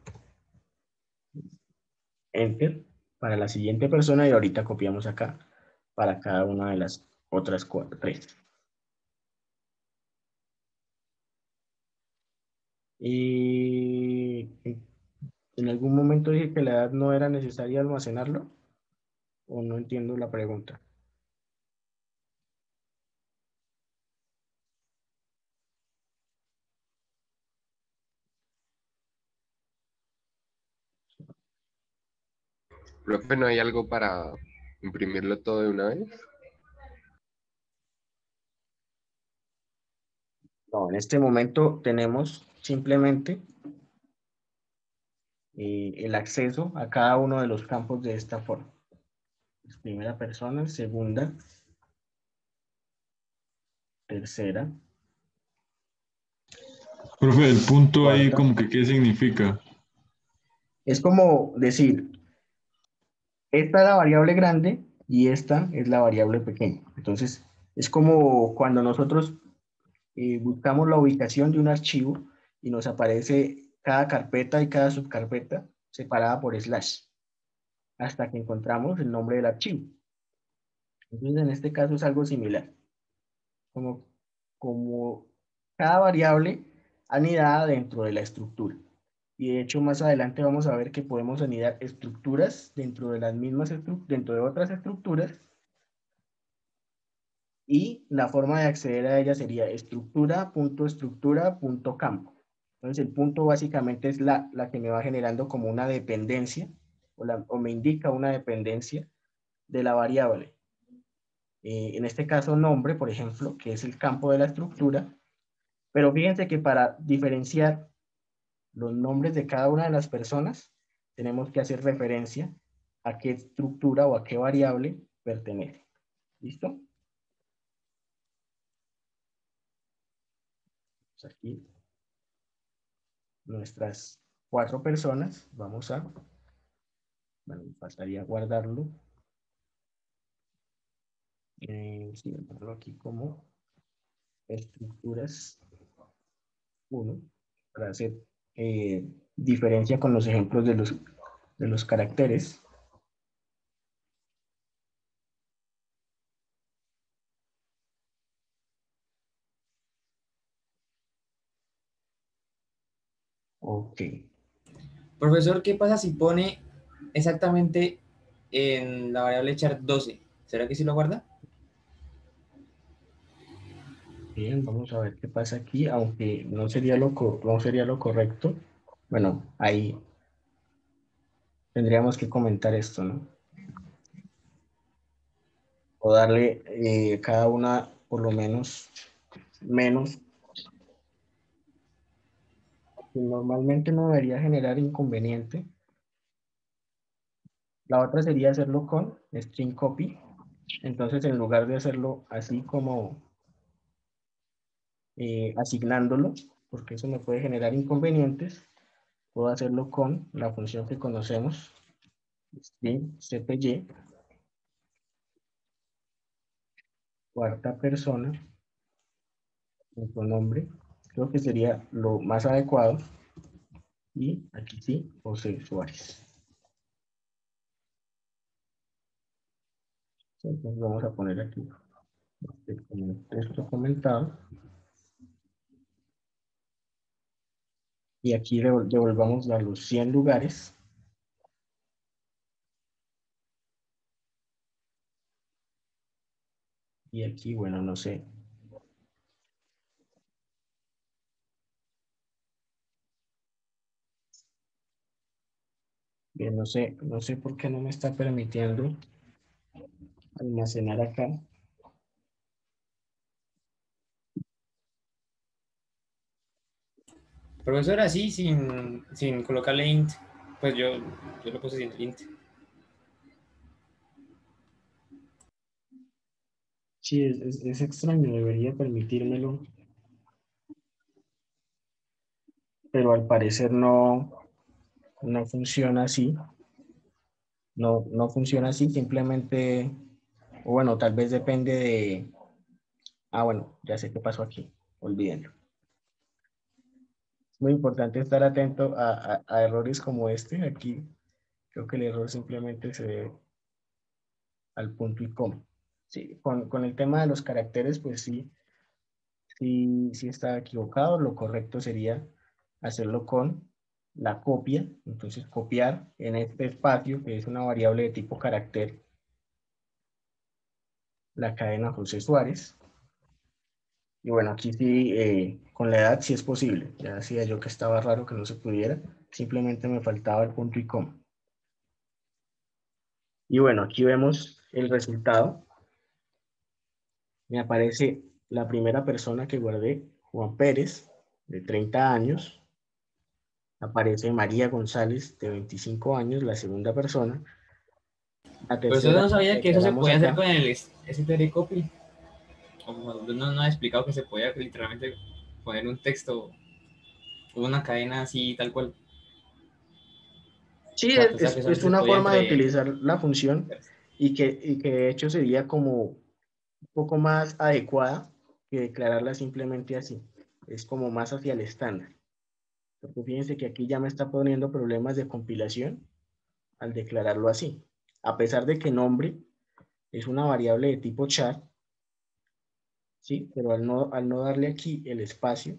Enter para la siguiente persona y ahorita copiamos acá para cada una de las otras 3. Y en algún momento dije que la edad no era necesaria almacenarlo, o no entiendo la pregunta. Profe, ¿no hay algo para imprimirlo todo de una vez? No, en este momento tenemos simplemente el acceso a cada uno de los campos de esta forma. Primera persona, segunda, tercera. Profe, el punto ahí Cuarta. como que ¿qué significa? Es como decir, esta es la variable grande y esta es la variable pequeña. Entonces, es como cuando nosotros buscamos la ubicación de un archivo y nos aparece cada carpeta y cada subcarpeta separada por slash, hasta que encontramos el nombre del archivo. Entonces, en este caso es algo similar. Como cada variable anidada dentro de la estructura. Y de hecho, más adelante vamos a ver que podemos anidar estructuras dentro de las mismas dentro de otras estructuras. Y la forma de acceder a ella sería estructura.estructura.campo. Entonces, el punto básicamente es la que me va generando como una dependencia, o me indica una dependencia de la variable. En este caso, nombre, por ejemplo, que es el campo de la estructura. Pero fíjense que para diferenciar los nombres de cada una de las personas, tenemos que hacer referencia a qué estructura o a qué variable pertenece. ¿Listo? Pues aquí, nuestras 4 personas, vamos a, bueno, pasaría a guardarlo. Sí, ponerlo aquí como estructuras 1, para hacer diferencia con los ejemplos de los caracteres. Ok. Profesor, ¿qué pasa si pone exactamente en la variable char 12? ¿Será que sí lo guarda? Bien, vamos a ver qué pasa aquí, aunque no sería lo correcto. Bueno, ahí tendríamos que comentar esto, ¿no? O darle cada una por lo menos menos. Normalmente no debería generar inconveniente. La otra sería hacerlo con string copy. Entonces, en lugar de hacerlo así como asignándolo, porque eso me puede generar inconvenientes, puedo hacerlo con la función que conocemos, string cpy, cuarta persona, con nombre. Creo que sería lo más adecuado. Y aquí sí, José Suárez. Entonces vamos a poner aquí el texto comentado. Y aquí devolvamos a los 100 lugares. Y aquí, bueno, no sé. Bien, no sé por qué no me está permitiendo almacenar acá. Profesor, así sin colocarle int, pues yo lo puse sin int. Sí, es extraño, debería permitírmelo. Pero al parecer no funciona así. No funciona así, simplemente, o bueno, tal vez depende de... Ah, bueno, ya sé qué pasó aquí, olvídenlo. Es muy importante estar atento a errores como este. Aquí creo que el error simplemente se debe al punto y coma. Sí, con el tema de los caracteres, pues sí está equivocado. Lo correcto sería hacerlo con la copia. Entonces, copiar en este espacio, que es una variable de tipo carácter, la cadena José Suárez. Y bueno, aquí sí, con la edad sí es posible. Ya decía yo que estaba raro que no se pudiera. Simplemente me faltaba el punto y coma. Y bueno, aquí vemos el resultado. Me aparece la primera persona que guardé, Juan Pérez, de 30 años. Aparece María González, de 25 años, la segunda persona. La Profesor, tercera no que sabía que eso se declaramos podía hacer acá. con el str copy. No ha explicado que se podía literalmente poner un texto o una cadena así tal cual. Sí, O sea, pensaba que es solamente se una podía forma de entre... utilizar la función y que de hecho sería como un poco más adecuada que declararla simplemente así. Es como más hacia el estándar. Porque fíjense que aquí ya me está poniendo problemas de compilación al declararlo así. A pesar de que nombre es una variable de tipo char, ¿sí? Pero al no darle aquí el espacio,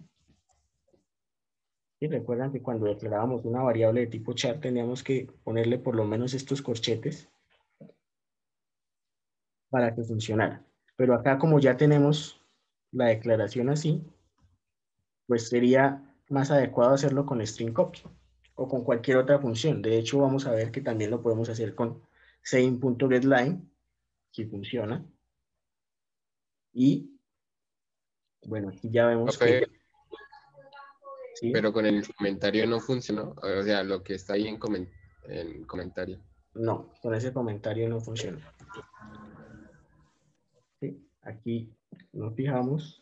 ¿sí? Recuerdan que cuando declarábamos una variable de tipo char teníamos que ponerle por lo menos estos corchetes para que funcionara. Pero acá como ya tenemos la declaración así, pues sería más adecuado hacerlo con string copy o con cualquier otra función. De hecho, vamos a ver que también lo podemos hacer con same.getLine, si funciona. Y bueno, aquí ya vemos Profe, que sí, pero con el comentario no funcionó. O sea, lo que está ahí en comentario. no, con ese comentario no funciona. ¿Sí? Aquí nos fijamos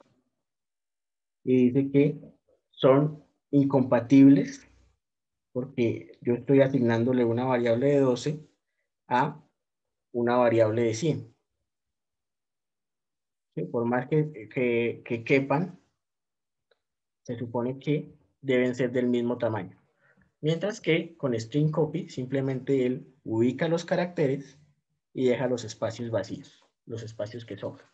y dice que son incompatibles porque yo estoy asignándole una variable de 12 a una variable de 100. ¿Sí? Por más que quepan, se supone que deben ser del mismo tamaño. Mientras que con string copy simplemente él ubica los caracteres y deja los espacios vacíos, los espacios que sobran.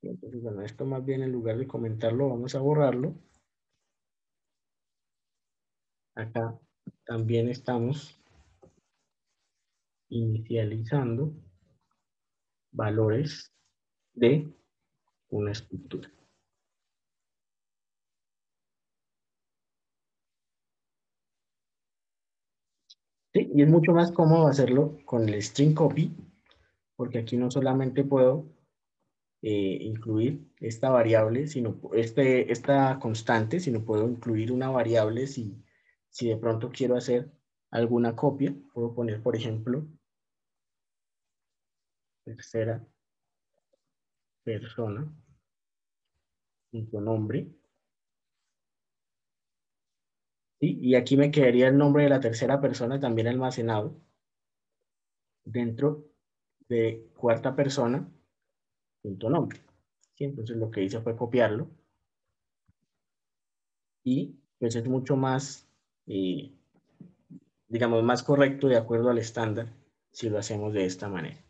Entonces, bueno, esto más bien en lugar de comentarlo, vamos a borrarlo. Acá también estamos inicializando valores de una estructura. Sí, y es mucho más cómodo hacerlo con el string copy, porque aquí no solamente puedo incluir esta variable, sino esta constante, sino puedo incluir una variable si de pronto quiero hacer alguna copia. Puedo poner, por ejemplo, tercera persona, punto nombre, ¿sí? Y aquí me quedaría el nombre de la tercera persona también almacenado dentro de cuarta persona, punto nombre. ¿Sí? Entonces lo que hice fue copiarlo y pues es mucho más, digamos, más correcto de acuerdo al estándar si lo hacemos de esta manera.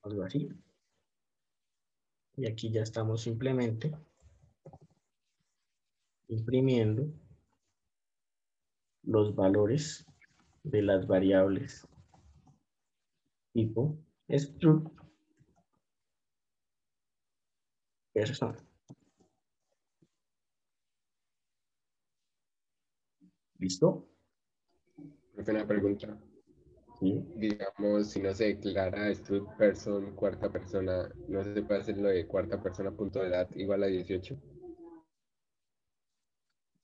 Algo así. Y aquí ya estamos simplemente imprimiendo los valores de las variables tipo struct persona. ¿Listo? Profe, una pregunta. ¿Sí? Digamos, si no se declara struct person cuarta persona, ¿no se puede hacer lo de cuarta persona punto de edad igual a 18?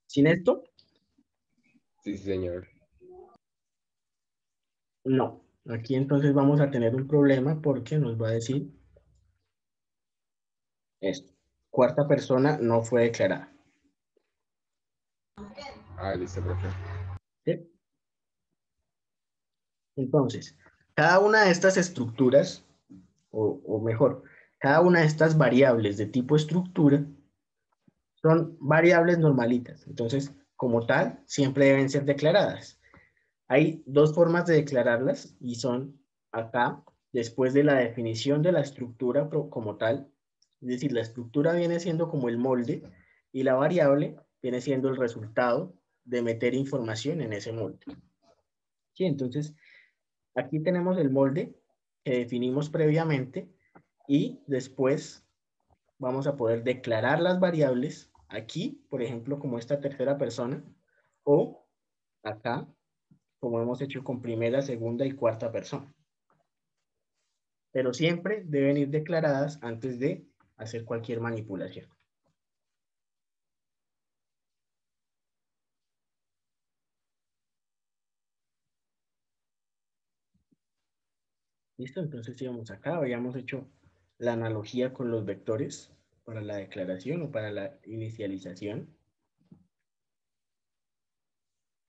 ¿Sin esto? Sí, sí, señor. No. Aquí entonces vamos a tener un problema porque nos va a decir esto. Cuarta persona no fue declarada. Ah, listo, profe. ¿Sí? Entonces, cada una de estas estructuras, o mejor, cada una de estas variables de tipo estructura son variables normalitas. Entonces, como tal, siempre deben ser declaradas. Hay dos formas de declararlas y son acá, después de la definición de la estructura como tal. Es decir, la estructura viene siendo como el molde y la variable viene siendo el resultado de meter información en ese molde. ¿Sí? Entonces, aquí tenemos el molde que definimos previamente y después vamos a poder declarar las variables aquí, por ejemplo, como esta tercera persona, o acá, como hemos hecho con primera, segunda y cuarta persona. Pero siempre deben ir declaradas antes de hacer cualquier manipulación. ¿Listo? Entonces íbamos acá, habíamos hecho la analogía con los vectores para la declaración o para la inicialización.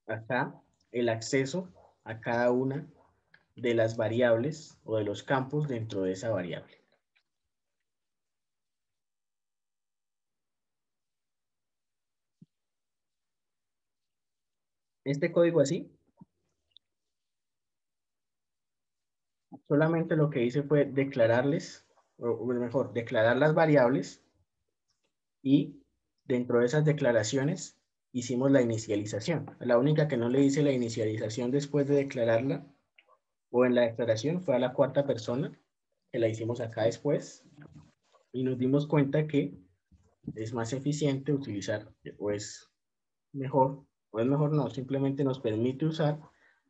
Acá el acceso a cada una de las variables o de los campos dentro de esa variable. Este código así, solamente lo que hice fue declararles, o mejor, declarar las variables y dentro de esas declaraciones hicimos la inicialización. La única que no le hice la inicialización después de declararla o en la declaración fue a la cuarta persona, que la hicimos acá después, y nos dimos cuenta que es más eficiente utilizar, o es mejor no, simplemente nos permite usar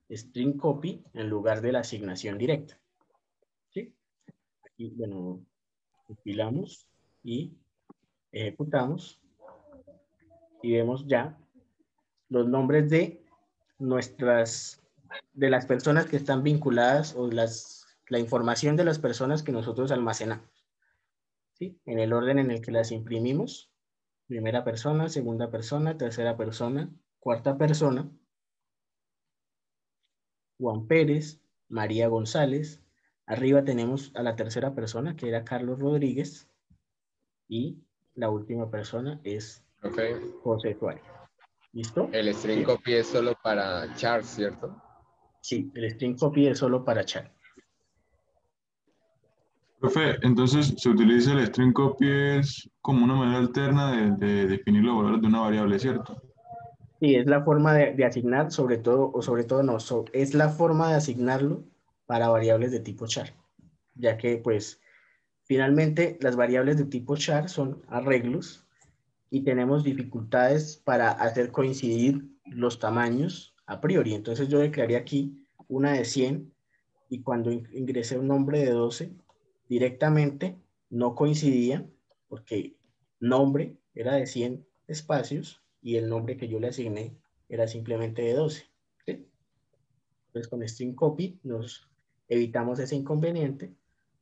string copy en lugar de la asignación directa. ¿Sí? Aquí, bueno, compilamos y ejecutamos y vemos ya los nombres de de las personas que están vinculadas o la información de las personas que nosotros almacenamos. ¿Sí? En el orden en el que las imprimimos, primera persona, segunda persona, tercera persona, cuarta persona, Juan Pérez, María González, arriba tenemos a la tercera persona que era Carlos Rodríguez y la última persona es Profe, José Suárez. ¿Listo? el string ¿Sí? copy es solo para char, ¿cierto? Sí, el string copy es solo para chat. Profe, entonces se utiliza el string copy es como una manera alterna de definir los valores de una variable, ¿cierto? Sí, es la forma de asignar, sobre todo, o sobre todo no, es la forma de asignarlo para variables de tipo char, ya que pues finalmente las variables de tipo char son arreglos y tenemos dificultades para hacer coincidir los tamaños a priori. Entonces yo declaré aquí una de 100 y cuando ingresé un nombre de 12, directamente no coincidía porque nombre era de 100 espacios y el nombre que yo le asigné era simplemente de 12. ¿Sí? Entonces con string copy nos evitamos ese inconveniente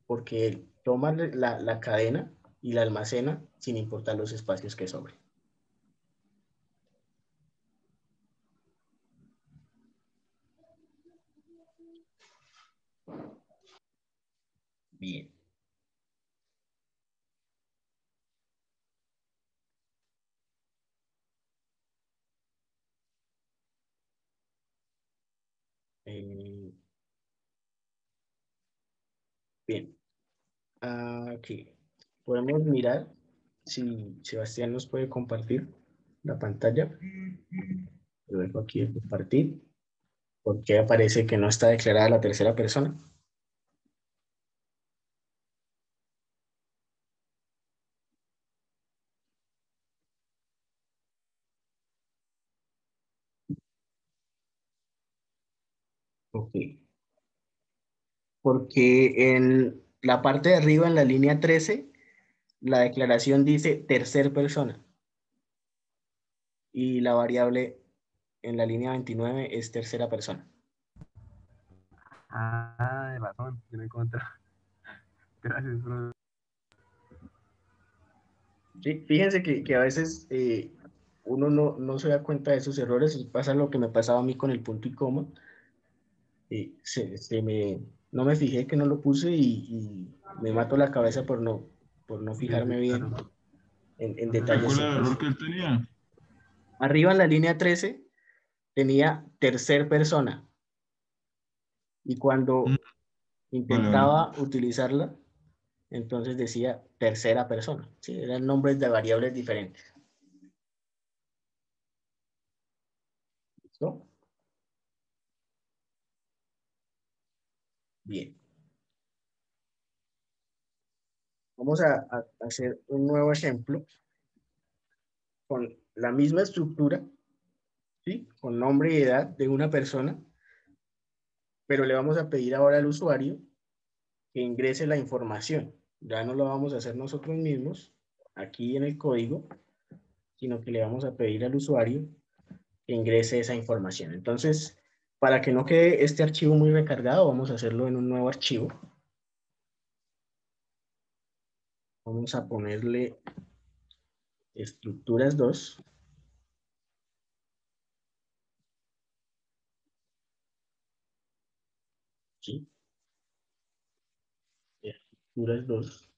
porque él toma la cadena y la almacena sin importar los espacios que sobren. Bien. Eh, bien. Aquí. Podemos mirar si Sebastián nos puede compartir la pantalla. Lo dejo aquí de compartir. ¿Por qué aparece que no está declarada la tercera persona? Ok. Porque en la parte de arriba, en la línea 13, la declaración dice tercer persona. Y la variable en la línea 29 es tercera persona. Ah, de razón, yo no encontré. Gracias, bro. Sí, fíjense que a veces uno no se da cuenta de esos errores y pasa lo que me pasaba a mí con el punto y coma. No me fijé que no lo puse y me mato la cabeza por no Sí, sí, fijarme bien claro. en No se ¿Cuál detalles era el preocupe. simples. error que él tenía? Arriba en la línea 13 tenía tercer persona y Mm, cuando vale, vale. intentaba utilizarla, entonces decía tercera persona. ¿Sí? Eran nombres de variables diferentes. ¿Listo? Bien. Vamos a hacer un nuevo ejemplo con la misma estructura, ¿sí? Con nombre y edad de una persona, pero le vamos a pedir ahora al usuario que ingrese la información. Ya no lo vamos a hacer nosotros mismos aquí en el código, sino que le vamos a pedir al usuario que ingrese esa información. Entonces, para que no quede este archivo muy recargado, vamos a hacerlo en un nuevo archivo. Vamos a ponerle estructuras 2. ¿sí? Estructuras 2.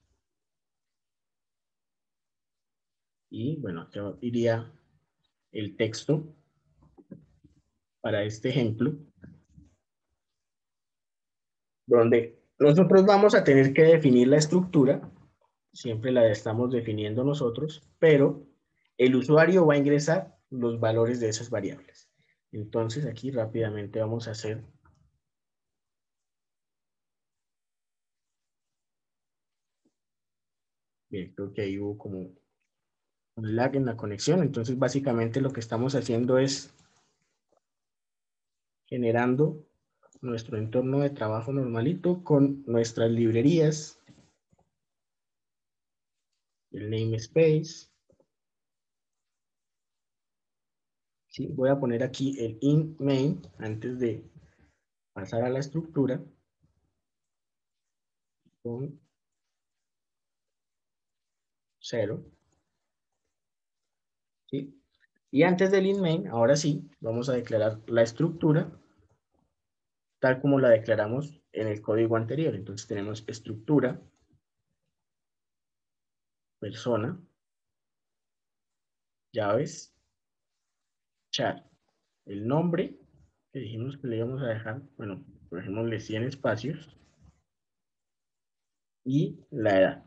Y bueno, acá iría el texto para este ejemplo, donde nosotros vamos a tener que definir la estructura, siempre la estamos definiendo nosotros, pero el usuario va a ingresar los valores de esas variables. Entonces aquí rápidamente vamos a hacer bien, creo que ahí hubo como un lag en la conexión, entonces básicamente lo que estamos haciendo es generando nuestro entorno de trabajo normalito con nuestras librerías, el namespace. ¿Sí? Voy a poner aquí el int main antes de pasar a la estructura con 0. ¿Sí? Y antes del int main, ahora sí, vamos a declarar la estructura tal como la declaramos en el código anterior. Entonces tenemos estructura, persona, llaves, chat. El nombre, que dijimos que le íbamos a dejar, bueno, dejémosle 100 espacios. Y la edad.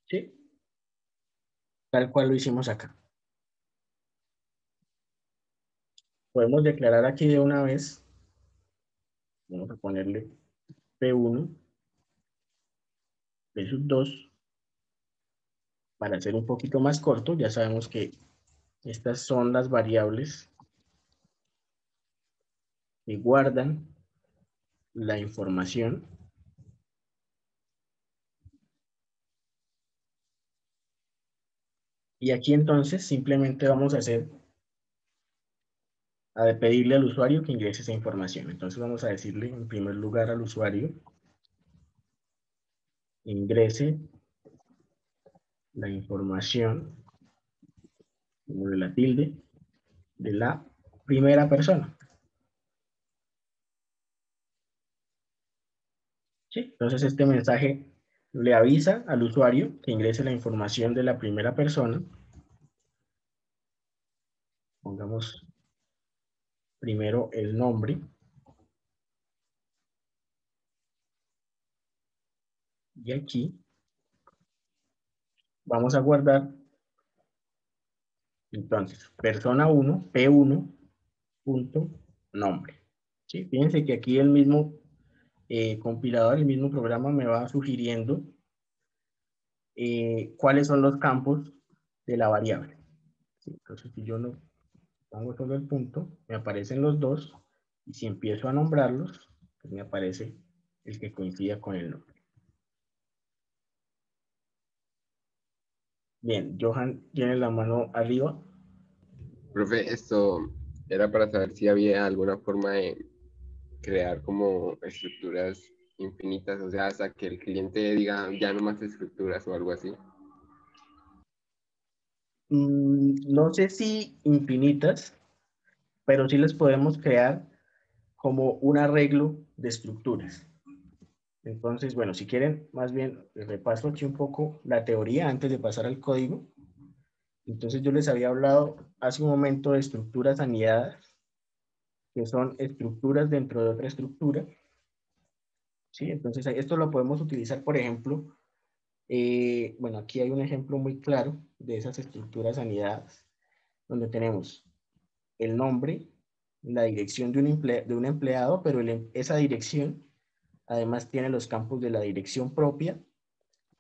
¿Sí? Tal cual lo hicimos acá. Podemos declarar aquí de una vez. Vamos a ponerle P1, P2. Para hacer un poquito más corto, ya sabemos que estas son las variables que guardan la información y aquí entonces simplemente vamos a pedirle al usuario que ingrese esa información. Entonces vamos a decirle en primer lugar al usuario ingrese la información, como de la tilde, de la primera persona. ¿Sí? Entonces este mensaje le avisa al usuario que ingrese la información de la primera persona. Pongamos primero el nombre. Y aquí vamos a guardar, entonces, persona 1, P1, punto, nombre. ¿Sí? Fíjense que aquí el mismo compilador, el mismo programa me va sugiriendo cuáles son los campos de la variable. ¿Sí? Entonces, si yo no pongo solo el punto, me aparecen los dos, y si empiezo a nombrarlos, pues me aparece el que coincida con el nombre. Bien, Johan tiene la mano arriba. Profe, esto era para saber si había alguna forma de crear como estructuras infinitas, o sea, hasta que el cliente diga ya no más estructuras o algo así. No sé si infinitas, pero sí les podemos crear como un arreglo de estructuras. Entonces, bueno, si quieren, más bien les repaso aquí un poco la teoría antes de pasar al código. Entonces yo les había hablado hace un momento de estructuras anidadas, que son estructuras dentro de otra estructura. ¿Sí? Entonces esto lo podemos utilizar, por ejemplo, bueno, aquí hay un ejemplo muy claro de esas estructuras anidadas, donde tenemos el nombre, la dirección de un empleado, pero esa dirección además tiene los campos de la dirección propia,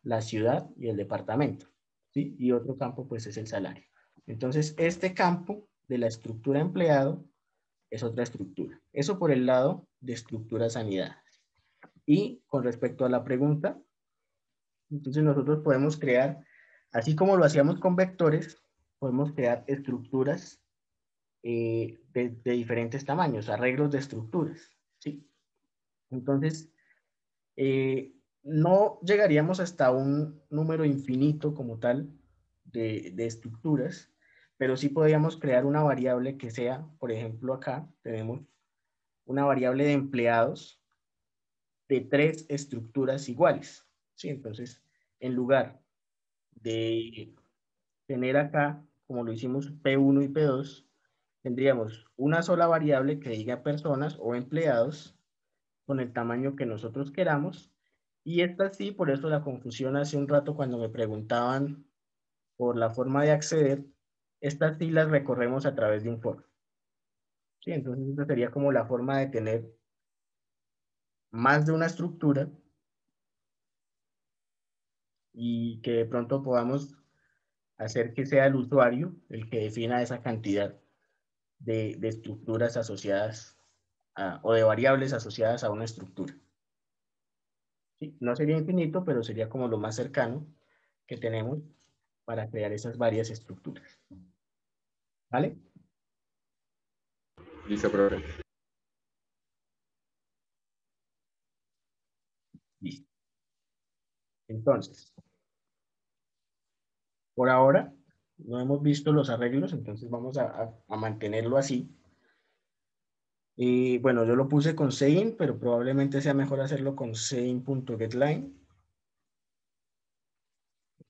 la ciudad y el departamento. ¿Sí? Y otro campo pues es el salario. Entonces este campo de la estructura empleado es otra estructura. Eso por el lado de estructuras anidadas. Y con respecto a la pregunta, entonces nosotros podemos crear, así como lo hacíamos con vectores, podemos crear estructuras de diferentes tamaños, arreglos de estructuras. ¿Sí? Entonces, no llegaríamos hasta un número infinito como tal de estructuras, pero sí podríamos crear una variable que sea, por ejemplo, acá tenemos una variable de empleados de 3 estructuras iguales. ¿Sí? Entonces, en lugar de tener acá, como lo hicimos P1 y P2, tendríamos una sola variable que diga personas o empleados con el tamaño que nosotros queramos. Y esta sí, por eso la confusión hace un rato cuando me preguntaban por la forma de acceder, estas sí las recorremos a través de un for. ¿Sí? Entonces, esta sería como la forma de tener más de una estructura y que de pronto podamos hacer que sea el usuario el que defina esa cantidad de estructuras asociadas o de variables asociadas a una estructura. ¿Sí? No sería infinito, pero sería como lo más cercano que tenemos para crear esas varias estructuras. ¿Vale? Listo, profe. Listo. Entonces, por ahora no hemos visto los arreglos, entonces vamos a mantenerlo así. Y bueno, yo lo puse con sein, pero probablemente sea mejor hacerlo con sein.getLine.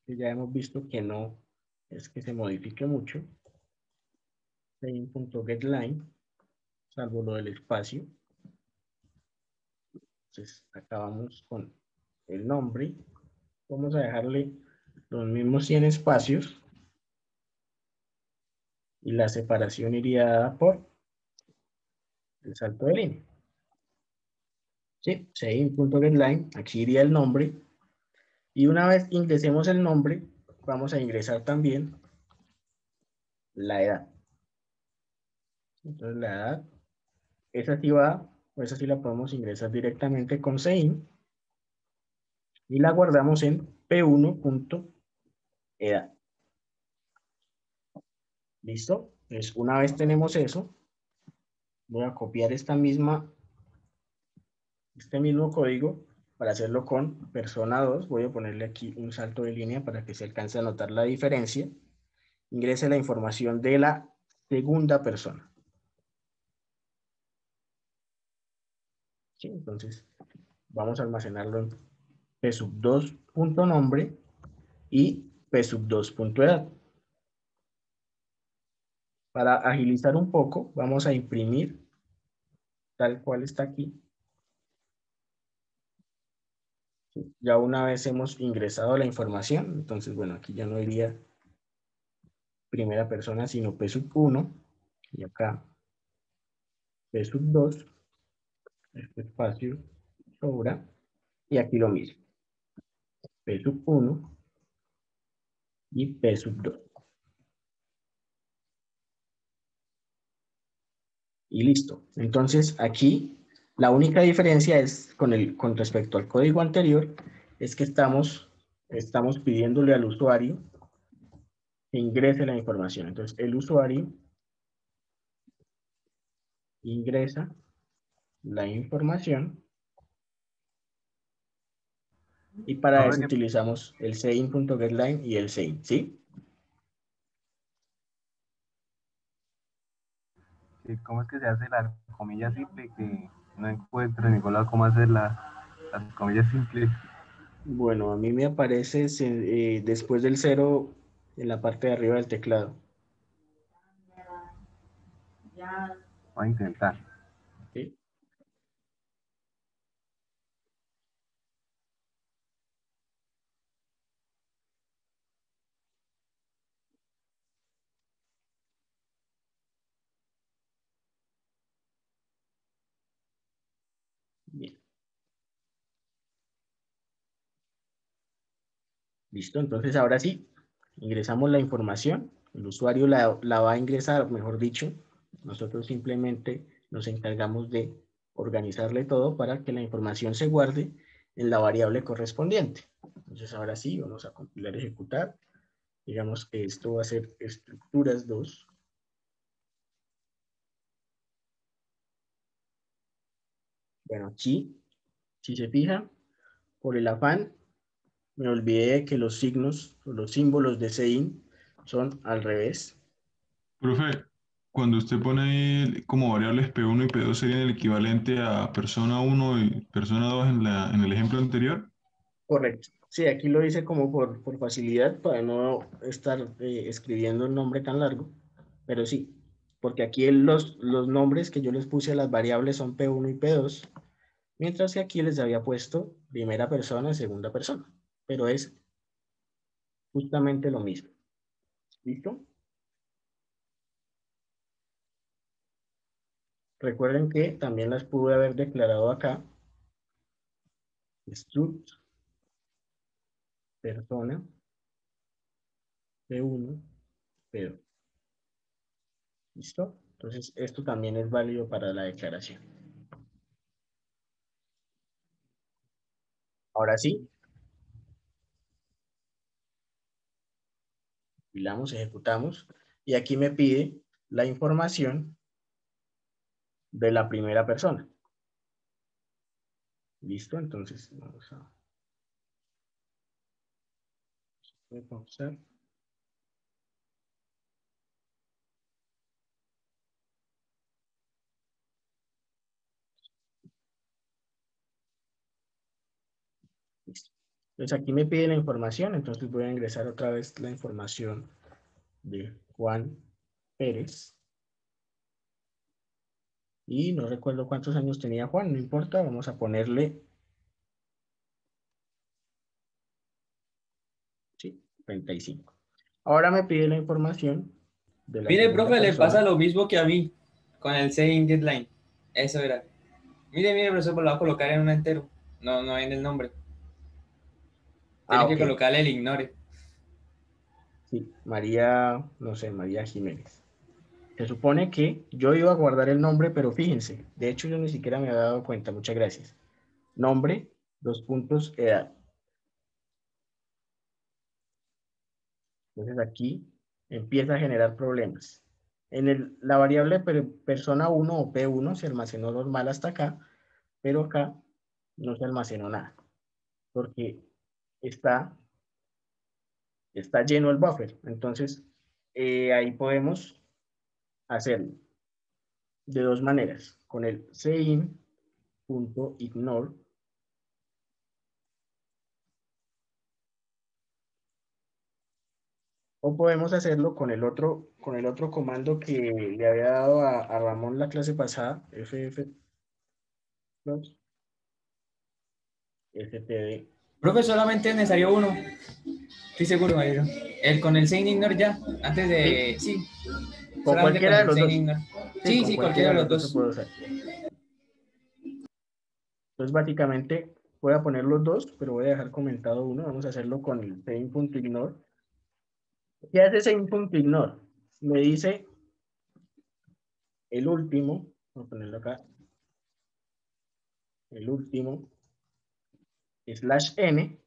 Ya hemos visto que no es que se modifique mucho. Sein.getLine, salvo lo del espacio. Entonces, acá vamos con el nombre. Vamos a dejarle los mismos 100 espacios. Y la separación iría dada por el salto de línea. ¿Sí? Sein.getLine, aquí iría el nombre. Y una vez ingresemos el nombre, vamos a ingresar también la edad. Entonces la edad, esa sí va, o esa sí la podemos ingresar directamente con sein. Y la guardamos en p1.edad. ¿Listo? Entonces una vez tenemos eso, voy a copiar este mismo código para hacerlo con persona 2. Voy a ponerle aquí un salto de línea para que se alcance a notar la diferencia. Ingrese la información de la segunda persona. ¿Sí? Entonces, vamos a almacenarlo en p2.nombre y p2.edad. Para agilizar un poco, vamos a imprimir tal cual está aquí. Ya una vez hemos ingresado la información, entonces, bueno, aquí ya no iría primera persona, sino p1, y acá p2, este espacio sobra, y aquí lo mismo, p1 y p2. Y listo. Entonces, aquí la única diferencia es con respecto al código anterior, es que estamos pidiéndole al usuario que ingrese la información. Entonces, el usuario ingresa la información y para eso Profe, utilizamos el sein.getLine y el sein, ¿sí? ¿cómo es que se hace la comilla simple? Que no encuentro en ningún lado cómo hacer las comillas simples. Bueno, a mí me aparece después del 0 en la parte de arriba del teclado. Voy a intentar. ¿Sí? Bien. Listo, entonces ahora sí, ingresamos la información, el usuario la va a ingresar, mejor dicho, nosotros simplemente nos encargamos de organizarle todo para que la información se guarde en la variable correspondiente. Entonces ahora sí, vamos a compilar y ejecutar. Digamos que esto va a ser estructuras 2. Bueno, aquí, si se fija, por el afán, me olvidé de que los signos o los símbolos de sein son al revés. Profe, cuando usted pone ahí como variables P1 y P2 serían el equivalente a persona 1 y persona 2 en el ejemplo anterior. Correcto. Sí, aquí lo hice como por facilidad para no estar escribiendo el nombre tan largo, pero sí, porque aquí los nombres que yo les puse a las variables son P1 y P2, mientras que aquí les había puesto primera persona y segunda persona, pero es justamente lo mismo. ¿Listo? Recuerden que también las pude haber declarado acá. Struct persona P1, P2. ¿Listo? Entonces, esto también es válido para la declaración. Ahora sí, compilamos, ejecutamos, y aquí me pide la información de la primera persona. ¿Listo? Entonces, vamos a pausar. Listo. Entonces, aquí me pide la información, entonces voy a ingresar otra vez la información de Juan Pérez. Y no recuerdo cuántos años tenía Juan, no importa, vamos a ponerle, sí, 35. Ahora me pide la información de la Mire, segunda profe, le pasa persona. lo mismo que a mí con el saying deadline. Eso era. Mire, profesor, pues lo va a colocar en un entero. No, no en el nombre. Ah, Tiene que ok. colocarle el ignore. Sí, María, no sé, María Jiménez. Se supone que yo iba a guardar el nombre, pero fíjense, de hecho yo ni siquiera me había dado cuenta, muchas gracias. Nombre, 2 puntos, edad. Entonces aquí empieza a generar problemas. La variable persona 1 o P1 se almacenó normal hasta acá, pero acá no se almacenó nada, porque está lleno el buffer. Entonces, ahí podemos hacerlo de dos maneras, con el cin.ignore, o podemos hacerlo con el otro comando que le había dado a Ramón la clase pasada, ff std. Profe, solamente es necesario uno. Estoy seguro, Jairo. El con el saying ignore ya. Antes Sí, de. Sí. con Solamente con cualquiera de el los saying dos. ignore. Sí, Sí, con sí, cualquiera cualquiera de de los los dos se dos. puede usar. Entonces, básicamente, voy a poner los dos, pero voy a dejar comentado uno. Vamos a hacerlo con el main.ignore. ¿Qué hace main.ignore? Me dice el último, voy a ponerlo acá, el último, /n,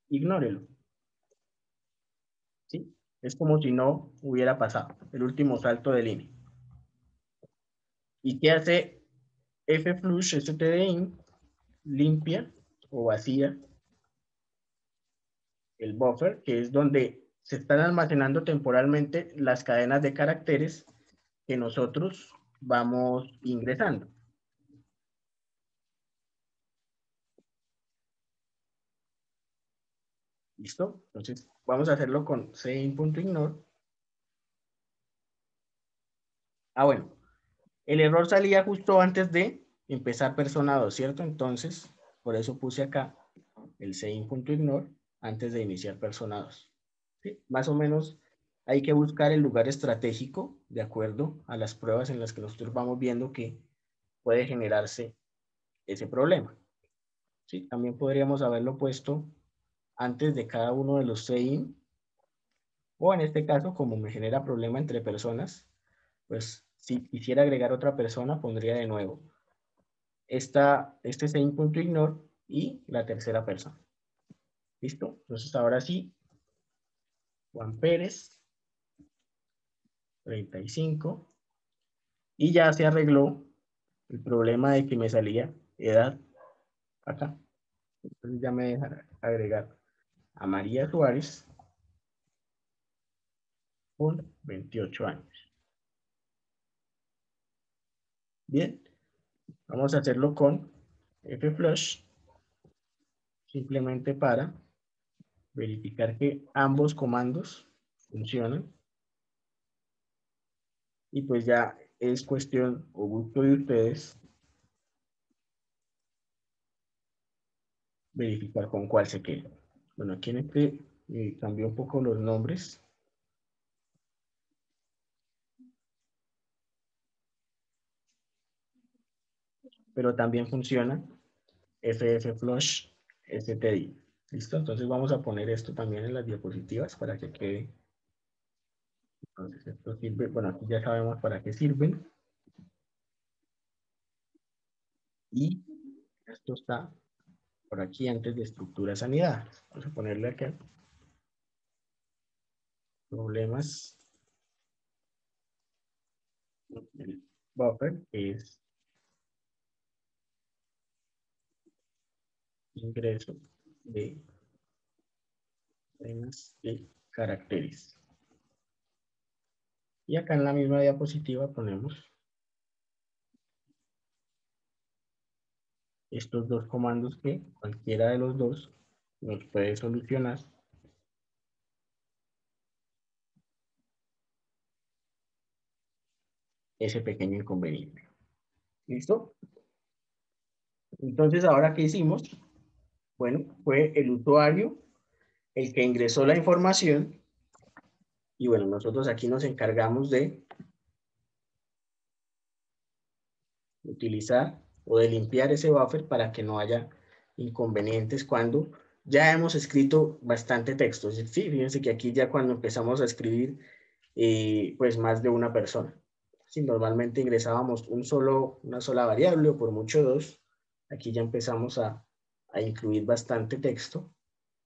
ignórelo. ¿Sí? Es como si no hubiera pasado, el último salto de línea. ¿Y qué hace fflush stdin? Limpia o vacía el buffer, que es donde se están almacenando temporalmente las cadenas de caracteres que nosotros vamos ingresando. ¿Listo? Entonces, vamos a hacerlo con cin.ignore. Ah, bueno. El error salía justo antes de empezar persona 2, ¿cierto? Entonces, por eso puse acá el cin.ignore antes de iniciar persona 2. ¿Sí? Más o menos hay que buscar el lugar estratégico de acuerdo a las pruebas en las que nosotros vamos viendo que puede generarse ese problema. ¿Sí? También podríamos haberlo puesto antes de cada uno de los CIN, o en este caso, como me genera problema entre personas, pues si quisiera agregar otra persona, pondría de nuevo este CIN.ignore y la tercera persona. ¿Listo? Entonces ahora sí, Juan Pérez, 35, y ya se arregló el problema de que me salía edad acá. Entonces ya me deja agregar a María Suárez con 28 años. Bien, vamos a hacerlo con fflush, simplemente para verificar que ambos comandos funcionan. Y pues ya es cuestión o gusto de ustedes verificar con cuál se queda. Bueno, aquí en este cambié un poco los nombres. Pero también funciona fflush std. ¿Listo? Entonces vamos a poner esto también en las diapositivas para que quede. Entonces esto sirve, bueno, aquí ya sabemos para qué sirven. Y esto está por aquí antes de estructura sanidad. Vamos a ponerle acá. Problemas. El buffer es ingreso de caracteres. Y acá en la misma diapositiva ponemos estos dos comandos que cualquiera de los dos nos puede solucionar ese pequeño inconveniente. ¿Listo? Entonces, ¿ahora qué hicimos? Bueno, fue el usuario el que ingresó la información y bueno, nosotros aquí nos encargamos de utilizar o de limpiar ese buffer para que no haya inconvenientes cuando ya hemos escrito bastante texto. Sí, fíjense que aquí ya cuando empezamos a escribir pues más de una persona. Si normalmente ingresábamos una sola variable o por mucho dos, aquí ya empezamos a incluir bastante texto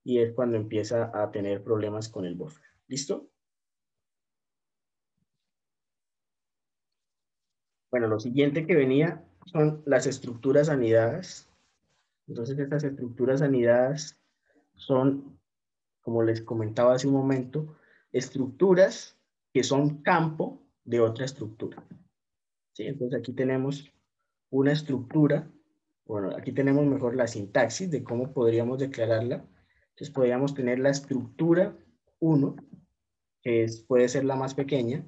y es cuando empieza a tener problemas con el buffer. ¿Listo? Bueno, lo siguiente que venía son las estructuras anidadas. Entonces, estas estructuras anidadas son, como les comentaba hace un momento, estructuras que son campo de otra estructura. ¿Sí? Entonces, aquí tenemos una estructura. Bueno, aquí tenemos mejor la sintaxis de cómo podríamos declararla. Entonces, podríamos tener la estructura 1, que puede ser la más pequeña,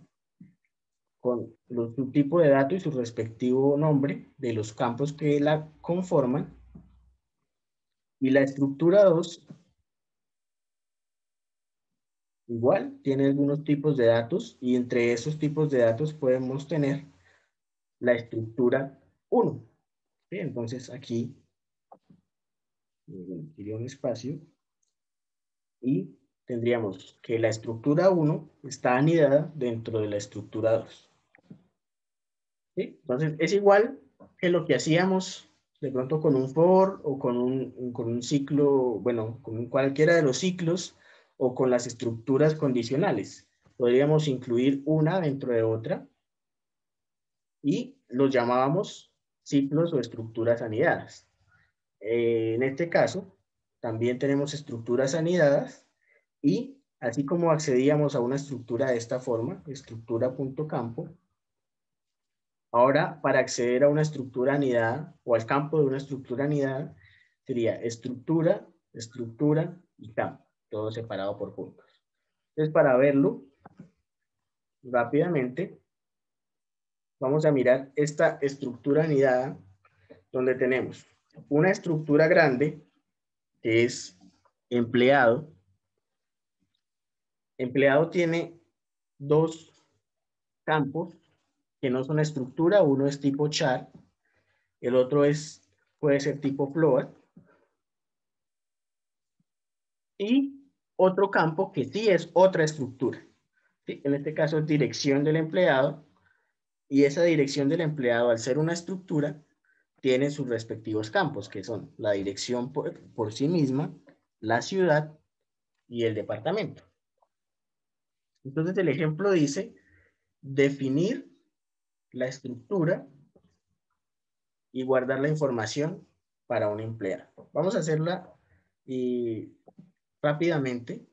con su tipo de dato y su respectivo nombre de los campos que la conforman. Y la estructura 2, igual, tiene algunos tipos de datos y entre esos tipos de datos podemos tener la estructura 1. ¿Sí? Entonces aquí, iría un espacio y tendríamos que la estructura 1 está anidada dentro de la estructura 2. ¿Sí? Entonces es igual que lo que hacíamos de pronto con un for o con un ciclo, bueno, con cualquiera de los ciclos o con las estructuras condicionales. Podríamos incluir una dentro de otra y los llamábamos ciclos o estructuras anidadas. En este caso, también tenemos estructuras anidadas y así como accedíamos a una estructura de esta forma, estructura.campo, ahora para acceder a una estructura anidada o al campo de una estructura anidada, sería estructura, estructura y campo, todo separado por puntos. Entonces, para verlo rápidamente, vamos a mirar esta estructura anidada donde tenemos una estructura grande que es empleado. Empleado tiene dos campos que no son estructura, uno es tipo char, el otro puede ser tipo float, y otro campo que sí es otra estructura. ¿Sí? En este caso es dirección del empleado, y esa dirección del empleado, al ser una estructura, tiene sus respectivos campos, que son la dirección por sí misma, la ciudad y el departamento. Entonces el ejemplo dice, definir la estructura y guardar la información para un empleado. Vamos a hacerla rápidamente.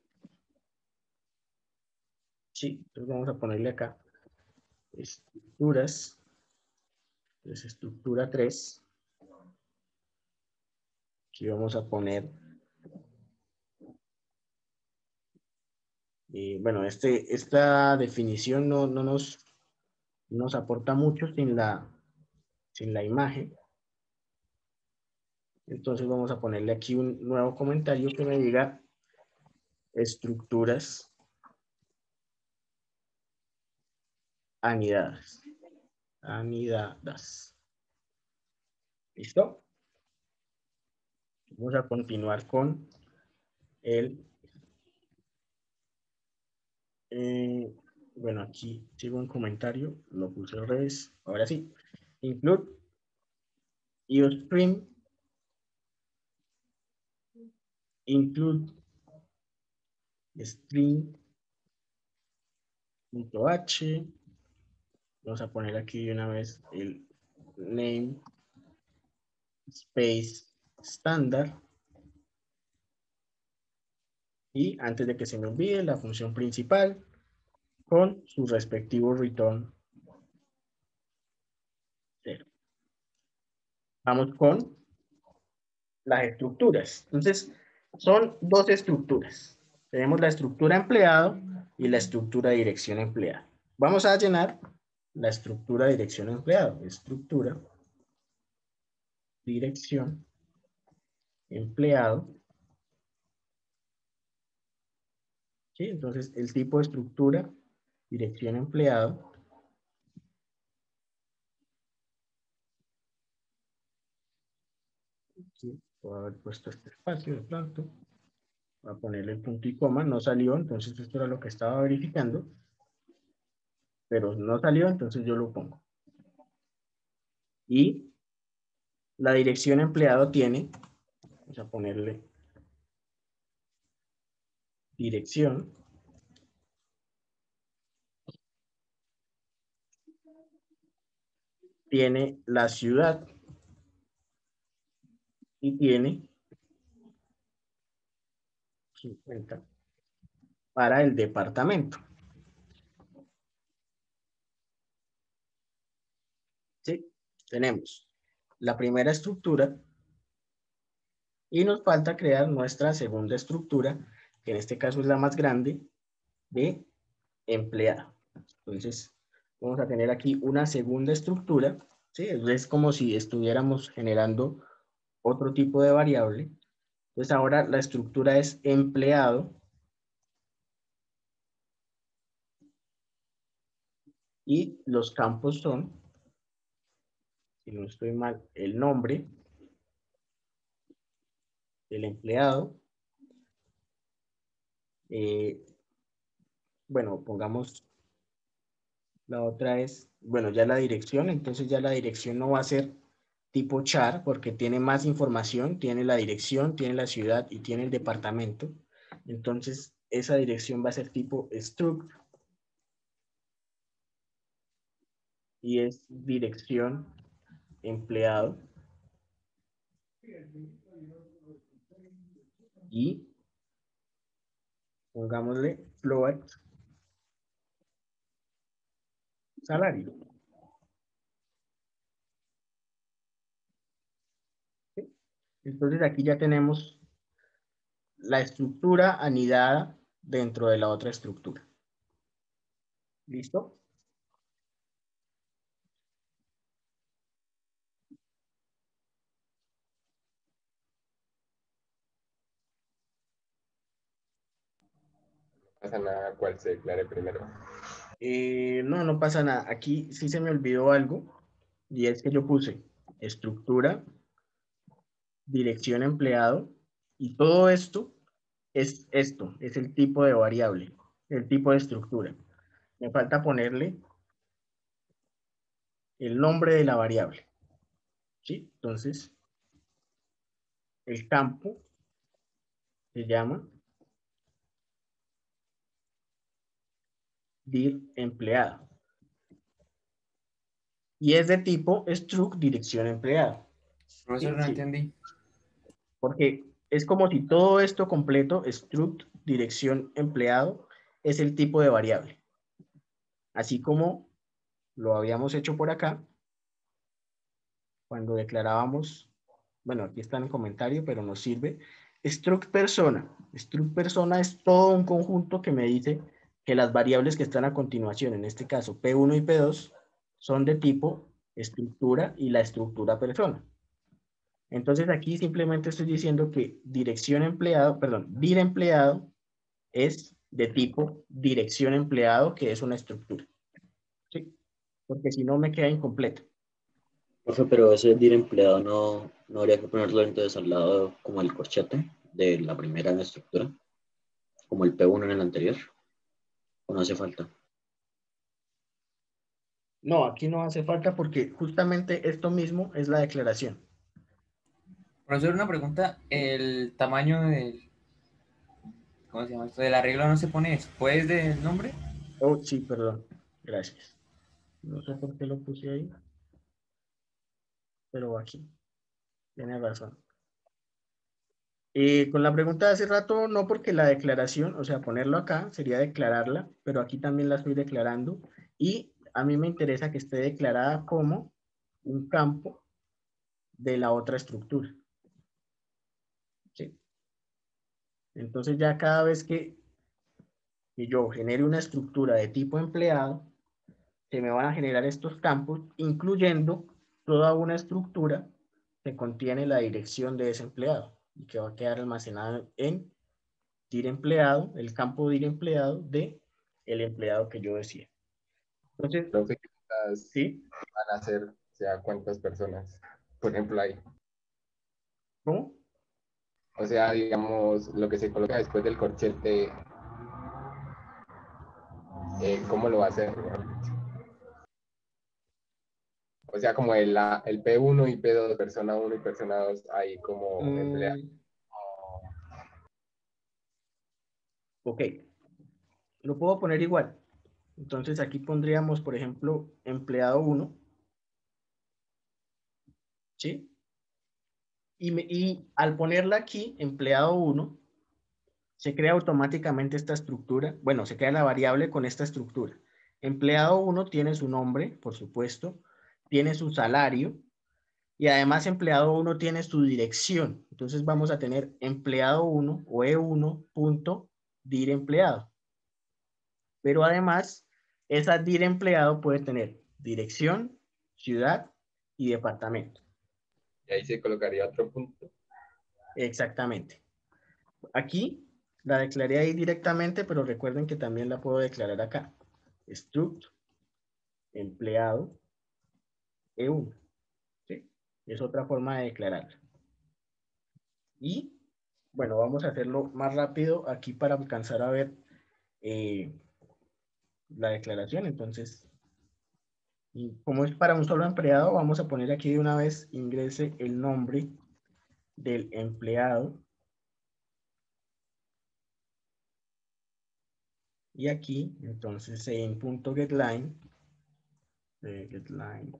Sí, entonces vamos a ponerle acá estructuras Entonces, estructura 3. Aquí vamos a poner, bueno, esta definición no nos aporta mucho sin la imagen. Entonces vamos a ponerle aquí un nuevo comentario que me diga estructuras anidadas. Anidadas. ¿Listo? Vamos a continuar con el... bueno, aquí sigo un comentario, lo puse al revés. Ahora sí. Include IOStream. Include string.h. Vamos a poner aquí de una vez el name space standard. Y antes de que se me olvide, la función principal con su respectivo return 0. Vamos con las estructuras. Entonces, son dos estructuras. Tenemos la estructura empleado y la estructura dirección empleado. Vamos a llenar la estructura dirección empleado. Estructura dirección empleado. ¿Sí? Entonces, el tipo de estructura dirección empleado. Aquí puedo haber puesto este espacio de pronto. Voy a ponerle el punto y coma. No salió, entonces esto era lo que estaba verificando. Pero no salió, entonces yo lo pongo. Y la dirección empleado tiene, vamos a ponerle dirección. Tiene la ciudad. Y tiene 50 para el departamento. ¿Sí? Tenemos la primera estructura y nos falta crear nuestra segunda estructura, que en este caso es la más grande, de empleado. Entonces, vamos a tener aquí una segunda estructura, ¿sí? Es como si estuviéramos generando otro tipo de variable. Entonces, ahora la estructura es empleado y los campos son, si no estoy mal, el nombre del empleado. Bueno, pongamos la otra es, bueno, ya la dirección, entonces ya la dirección no va a ser tipo char porque tiene más información, tiene la dirección, tiene la ciudad y tiene el departamento. Entonces esa dirección va a ser tipo struct y es dirección empleado y pongámosle float salario. ¿Sí? Entonces aquí ya tenemos la estructura anidada dentro de la otra estructura. ¿Listo? No pasa nada cuál se declare primero. No, no pasa nada. Aquí sí se me olvidó algo y es que yo puse estructura, dirección empleado y todo esto es el tipo de variable, el tipo de estructura. Me falta ponerle el nombre de la variable. ¿Sí? Entonces, el campo se llama dir empleado y es de tipo struct dirección empleado. Profesor, no Sí, entendí. porque es como si todo esto completo, struct dirección empleado, es el tipo de variable. Así como lo habíamos hecho por acá, cuando declarábamos, bueno, aquí está en el comentario, pero nos sirve. Struct persona. Struct persona es todo un conjunto que me dice que las variables que están a continuación, en este caso P1 y P2, son de tipo estructura y la estructura persona. Entonces aquí simplemente estoy diciendo que dirección empleado, perdón, dir empleado es de tipo dirección empleado, que es una estructura. ¿Sí? Porque si no me queda incompleto. Profe, pero ese dir empleado no habría que ponerlo entonces al lado como el corchete de la primera en la estructura, como el P1 en el anterior, o no hace falta. No, aquí no hace falta porque justamente esto mismo es la declaración. Profesor, una pregunta, ¿el tamaño del, ¿cómo se llama esto? ¿Del arreglo no se pone después del nombre? Oh, sí, perdón. Gracias. No sé por qué lo puse ahí, pero aquí. Tiene razón. Con la pregunta de hace rato, no, porque la declaración, o sea, ponerlo acá sería declararla, pero aquí también la estoy declarando y a mí me interesa que esté declarada como un campo de la otra estructura. ¿Sí? Entonces ya cada vez que yo genere una estructura de tipo empleado, se me van a generar estos campos, incluyendo toda una estructura que contiene la dirección de ese empleado y que va a quedar almacenada en dir empleado, el campo dir empleado de el empleado que yo decía. Entonces, Profe, ¿cuántas ¿sí? van a ser? O sea, ¿cuántas personas? Por ejemplo, ahí. ¿Cómo? O sea, digamos, lo que se coloca después del corchete, ¿cómo lo va a hacer? O sea, como el P1 y P2, persona 1 y persona 2, ahí como empleado. Ok, lo puedo poner igual. Entonces aquí pondríamos, por ejemplo, empleado 1, ¿sí? Y al ponerla aquí, empleado 1, se crea automáticamente esta estructura. Bueno, se crea la variable con esta estructura. Empleado 1 tiene su nombre, por supuesto, tiene su salario, y además empleado 1 tiene su dirección. Entonces vamos a tener empleado 1 o E1 punto dir empleado. Pero además, esa dir empleado puede tener dirección, ciudad y departamento. Y ahí se colocaría otro punto. Exactamente. Aquí la declaré ahí directamente, pero recuerden que también la puedo declarar acá. Struct, empleado, E1. ¿Sí? Es otra forma de declararla. Y bueno, vamos a hacerlo más rápido aquí para alcanzar a ver la declaración. Entonces, y como es para un solo empleado, vamos a poner aquí de una vez ingrese el nombre del empleado. Y aquí, entonces, en punto getLine, getLine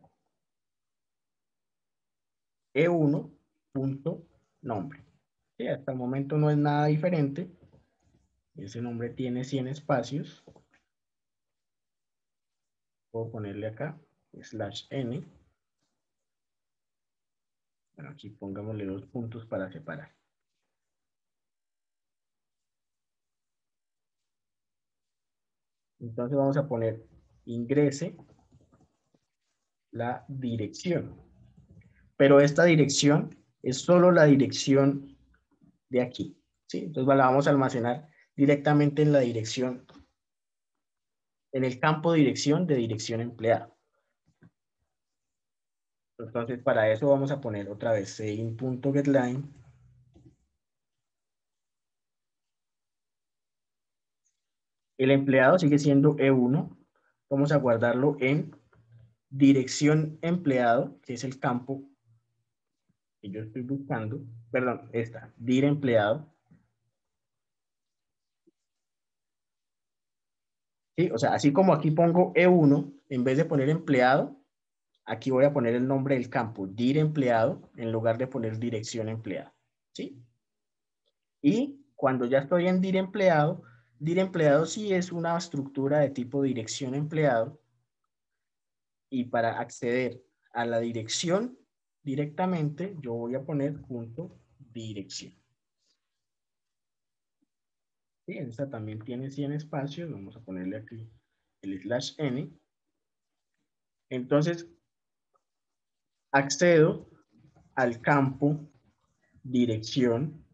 E1 punto nombre. Sí, hasta el momento no es nada diferente. Ese nombre tiene 100 espacios. Puedo ponerle acá, /n. Bueno, aquí pongámosle 2 puntos para separar. Entonces vamos a poner ingrese la dirección. Pero esta dirección es solo la dirección de aquí. ¿Sí? Entonces la vamos a almacenar directamente en la dirección, en el campo dirección de dirección empleado. Entonces para eso vamos a poner otra vez in.getLine. El empleado sigue siendo E1. Vamos a guardarlo en dirección empleado, que es el campo que yo estoy buscando. Perdón, esta, dir empleado. ¿Sí? O sea, así como aquí pongo E1, en vez de poner empleado, aquí voy a poner el nombre del campo, dir empleado, en lugar de poner dirección empleado. ¿Sí? Y cuando ya estoy en dir empleado sí es una estructura de tipo dirección empleado. Y para acceder a la dirección directamente yo voy a poner punto dirección. ¿Sí? Esta también tiene 100 espacios. Vamos a ponerle aquí el /n. Entonces, accedo al campo dirección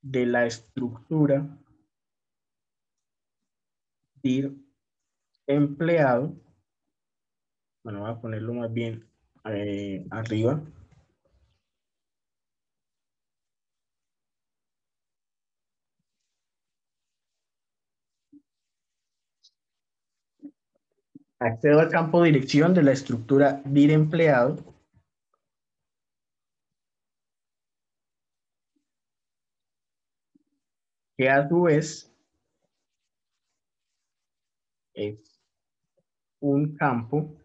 de la estructura dir empleado. Bueno, voy a ponerlo más bien arriba. Accedo al campo dirección de la estructura dir empleado. Que a su vez es un campo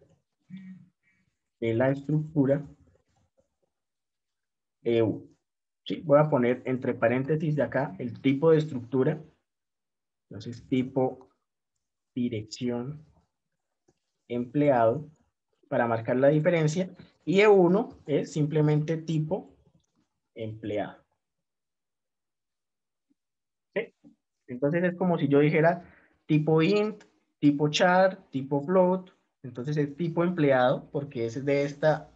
de la estructura EU. Sí, voy a poner entre paréntesis de acá el tipo de estructura. Entonces, tipo dirección empleado para marcar la diferencia. Y E1 es simplemente tipo empleado. ¿Sí? Entonces es como si yo dijera tipo int, tipo char, tipo float. Entonces es tipo empleado porque es de esta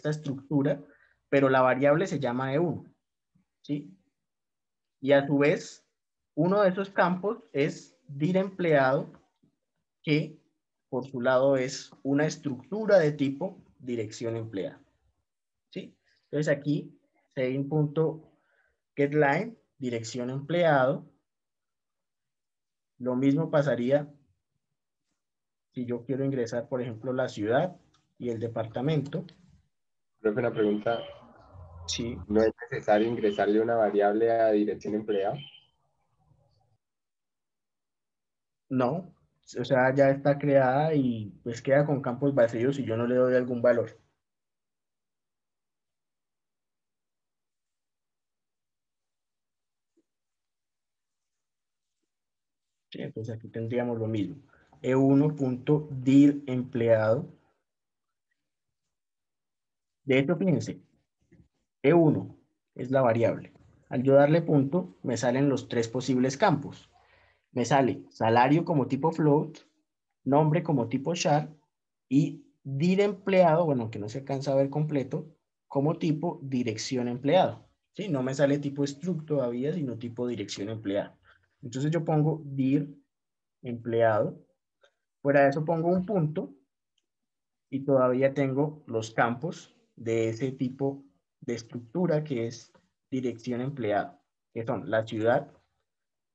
estructura, pero la variable se llama E1. ¿Sí? Y a su vez, uno de esos campos es dir empleado, que por su lado es una estructura de tipo dirección empleada. ¿Sí? Entonces aquí, setIn.getLine, dirección empleado. Lo mismo pasaría si yo quiero ingresar, por ejemplo, la ciudad y el departamento. Profe, una pregunta. Sí. ¿No es necesario ingresarle una variable a dirección empleado? No, o sea, ya está creada y pues queda con campos vacíos y yo no le doy algún valor. Sí, entonces aquí tendríamos lo mismo. E1.dir empleado. De hecho, fíjense, E1 es la variable. Al yo darle punto, me salen los tres posibles campos. Me sale salario como tipo float, nombre como tipo char y dir empleado, bueno, que no se alcanza a ver completo, como tipo dirección empleado. ¿Sí? No me sale tipo struct todavía, sino tipo dirección empleado. Entonces yo pongo dir empleado. Fuera de eso pongo un punto y todavía tengo los campos de ese tipo de estructura que es dirección empleado, que son la ciudad,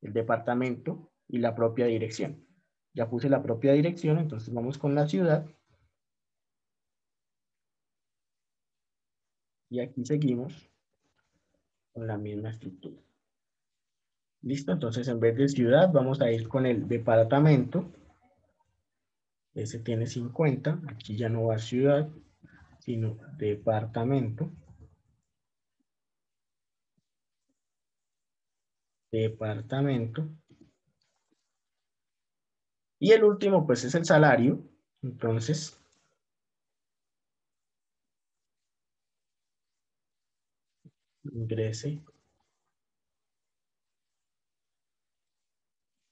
el departamento y la propia dirección. Ya puse la propia dirección, entonces vamos con la ciudad. Y aquí seguimos con la misma estructura. ¿Listo? Entonces en vez de ciudad vamos a ir con el departamento. Ese tiene 50. Aquí ya no va ciudad, sino departamento. Departamento. Y el último pues es el salario. Entonces ingrese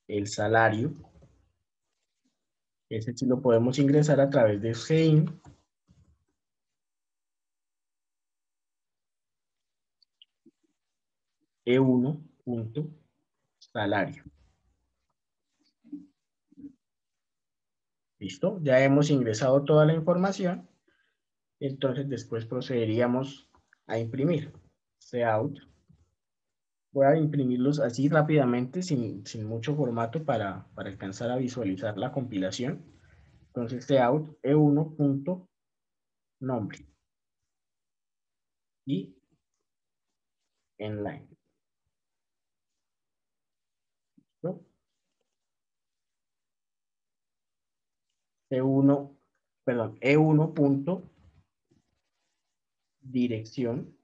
el salario. Ese sí lo podemos ingresar a través de sein E1.salario. ¿Listo? Ya hemos ingresado toda la información. Entonces después procederíamos a imprimir. Cout. Voy a imprimirlos así rápidamente, sin mucho formato para alcanzar a visualizar la compilación. Entonces cout E1.nombre y inline. ¿No? E1, perdón, E1.dirección,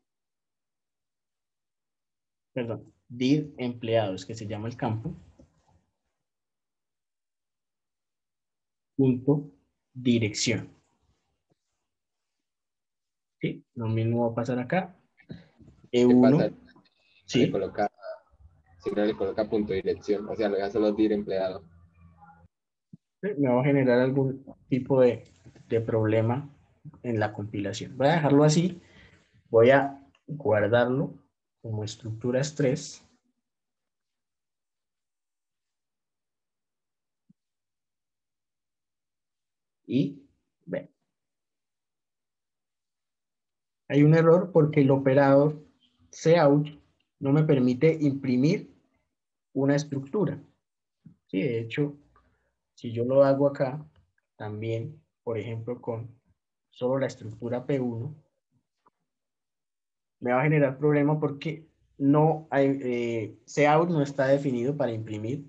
perdón, dir empleados, que se llama el campo, punto dirección. Lo mismo va a pasar acá. ¿Qué E1, pasa? ¿sí? Si no le coloca punto de dirección, o sea, lo deja solo dir empleado. Me va a generar algún tipo de problema en la compilación. Voy a dejarlo así. Voy a guardarlo como estructuras 3. Y ve. Hay un error porque el operador cout no me permite imprimir una estructura. Sí, de hecho, si yo lo hago acá, también, por ejemplo, con solo la estructura P1, me va a generar problema porque no hay, cout no está definido para imprimir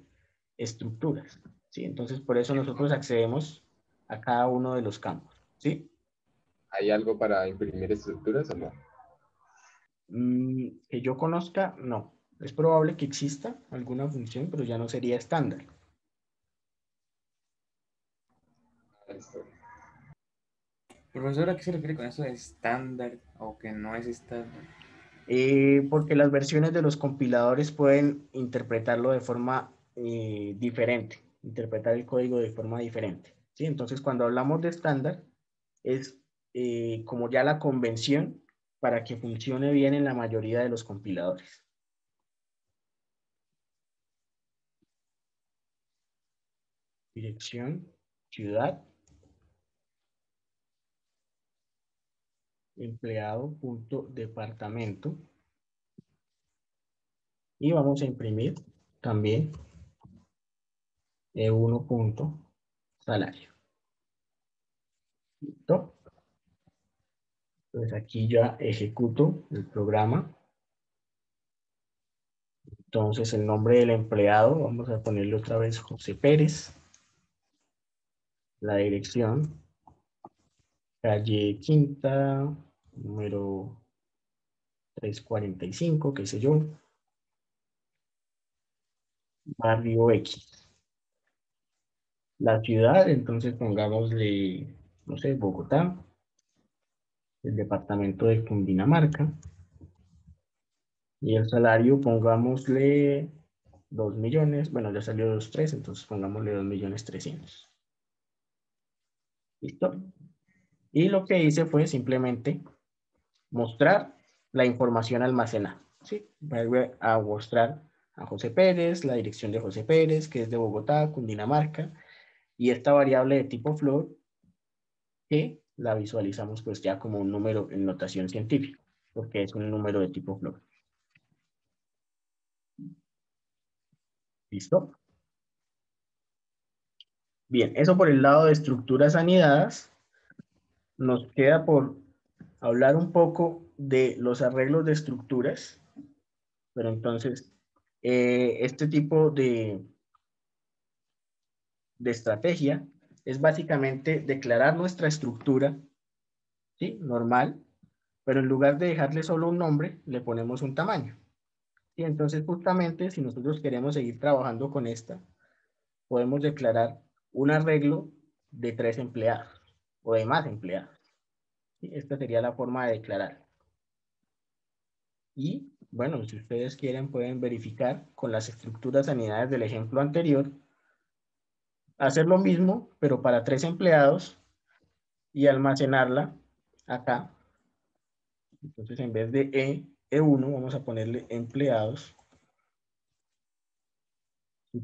estructuras. ¿Sí? Entonces, por eso nosotros accedemos a cada uno de los campos. ¿Sí? ¿Hay algo para imprimir estructuras o no? Que yo conozca, no. Es probable que exista alguna función, pero ya no sería estándar. Listo. Profesor, ¿a qué se refiere con eso de estándar o que no es estándar? Porque las versiones de los compiladores pueden interpretarlo de forma diferente, interpretar el código de forma diferente. ¿Sí? Entonces, cuando hablamos de estándar, es como ya la convención para que funcione bien en la mayoría de los compiladores. Dirección, ciudad, empleado.departamento. Y vamos a imprimir también E1.salario. ¿Listo? Entonces aquí ya ejecuto el programa. Entonces el nombre del empleado, vamos a ponerle otra vez José Pérez. La dirección, calle Quinta, número 345, qué sé yo. Barrio X. La ciudad, entonces pongámosle, no sé, Bogotá. El departamento de Cundinamarca. Y el salario, pongámosle 2 millones. Bueno, ya salió 2.3, entonces pongámosle 2.300.000. ¿Listo? Y lo que hice fue simplemente mostrar la información almacenada. ¿Sí? Voy a mostrar a José Pérez, la dirección de José Pérez, que es de Bogotá, Cundinamarca, y esta variable de tipo float, que la visualizamos pues ya como un número en notación científica, porque es un número de tipo float. ¿Listo? Bien, eso por el lado de estructuras anidadas. Nos queda por hablar un poco de los arreglos de estructuras. Pero entonces, este tipo de estrategia es básicamente declarar nuestra estructura, ¿sí? Normal, pero en lugar de dejarle solo un nombre, le ponemos un tamaño. Y entonces justamente si nosotros queremos seguir trabajando con esta, podemos declarar un arreglo de 3 empleados o de más empleados. ¿Sí? Esta sería la forma de declarar. Y bueno, si ustedes quieren pueden verificar con las estructuras anidadas del ejemplo anterior, hacer lo mismo, pero para 3 empleados y almacenarla acá. Entonces en vez de E1 vamos a ponerle empleados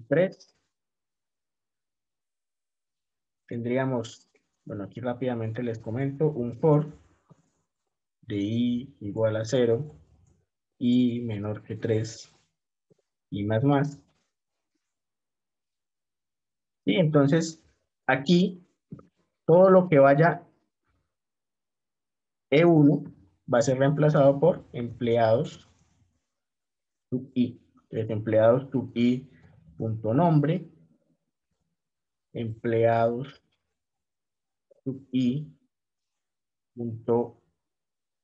3. Tendríamos, bueno, aquí rápidamente les comento, un for de i igual a 0, i menor que 3 y más. Y entonces aquí todo lo que vaya E1 va a ser reemplazado por empleados sub i. Entonces empleados sub i punto nombre, empleados sub i punto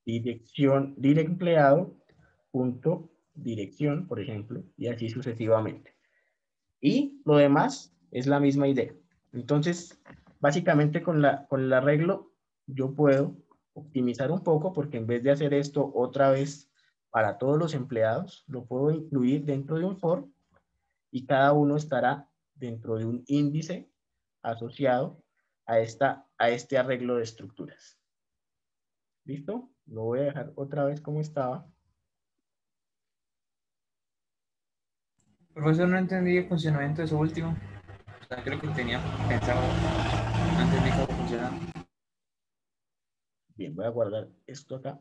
dirección, empleado punto dirección, por ejemplo, y así sucesivamente. Y lo demás es la misma idea. Entonces, básicamente con el arreglo, yo puedo optimizar un poco, porque en vez de hacer esto otra vez para todos los empleados, lo puedo incluir dentro de un for y cada uno estará dentro de un índice asociado a este arreglo de estructuras. ¿Listo? Lo voy a dejar otra vez como estaba. Profesor, no entendí el funcionamiento de eso último. O sea, creo que tenía pensado antes de cómo funcionaba. Bien, voy a guardar esto acá.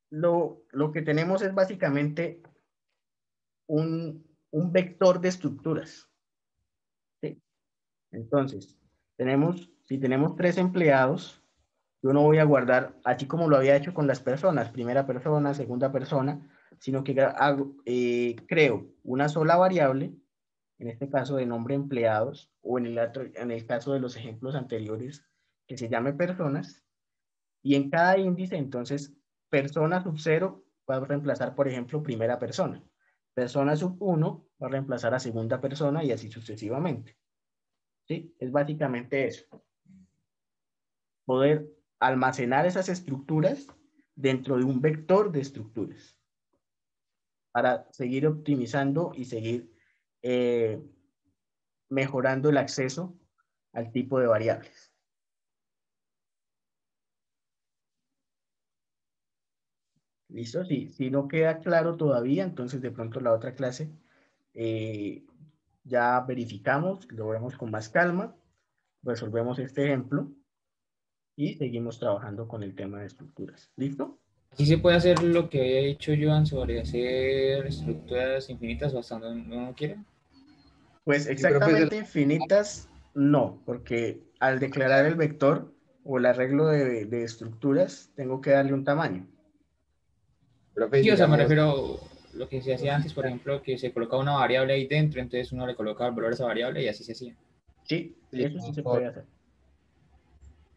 Lo que tenemos es básicamente un vector de estructuras. ¿Sí? Entonces, si tenemos 3 empleados, yo no voy a guardar, así como lo había hecho con las personas, primera persona, segunda persona, sino que creo una sola variable, en este caso de nombre empleados, o en el caso de los ejemplos anteriores, que se llame personas, y en cada índice, entonces, persona sub 0 va a reemplazar, por ejemplo, primera persona. Persona sub 1 va a reemplazar a segunda persona y así sucesivamente. ¿Sí? Es básicamente eso. Poder almacenar esas estructuras dentro de un vector de estructuras para seguir optimizando y seguir mejorando el acceso al tipo de variables. ¿Listo? Si no queda claro todavía, entonces de pronto la otra clase ya verificamos, lo vemos con más calma, resolvemos este ejemplo y seguimos trabajando con el tema de estructuras. ¿Listo? Aquí se puede hacer lo que había dicho Joan sobre hacer estructuras infinitas o hasta donde uno quiera. Pues Sí, profesor. exactamente infinitas, no, porque al declarar el vector o el arreglo de estructuras, tengo que darle un tamaño. Profe, Sí, o sea, me digamos, refiero a lo que se hacía antes, por ejemplo, que se colocaba una variable ahí dentro, entonces uno le colocaba el valor a esa variable y así se hacía. Sí, sí, eso sí un se for. puede hacer.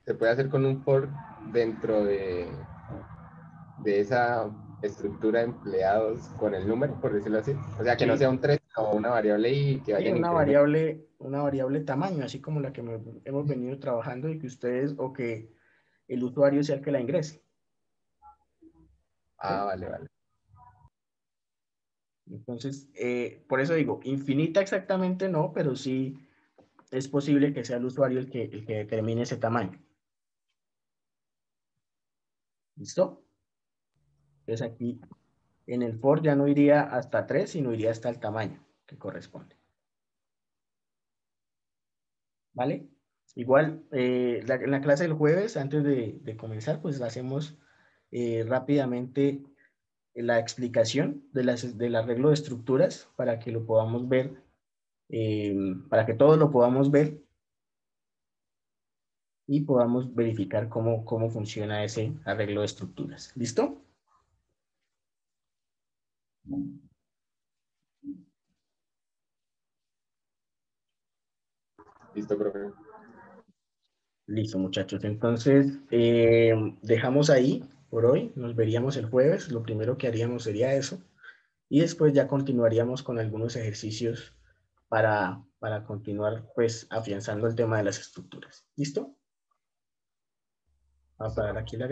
Se puede hacer con un for dentro de esa estructura de empleados con el número, por decirlo así. O sea, que no Sí, sea un 3 o una variable y que sí, vayan incrementando. una variable tamaño, así como la que hemos venido trabajando y que ustedes o que el usuario sea el que la ingrese. Ah, ¿Sí? vale, vale. Entonces, por eso digo, infinita exactamente no, pero sí es posible que sea el usuario el que determine ese tamaño. ¿Listo? Entonces aquí en el for ya no iría hasta 3, sino iría hasta el tamaño que corresponde. ¿Vale? Igual, en la clase del jueves, antes de comenzar, pues hacemos rápidamente la explicación del arreglo de estructuras para que lo podamos ver, para que todos lo podamos ver y podamos verificar cómo funciona ese arreglo de estructuras. ¿Listo? Listo, profe. Listo, muchachos. Entonces, dejamos ahí por hoy. Nos veríamos el jueves. Lo primero que haríamos sería eso. Y después ya continuaríamos con algunos ejercicios para continuar, pues, afianzando el tema de las estructuras. ¿Listo? Vamos a parar aquí la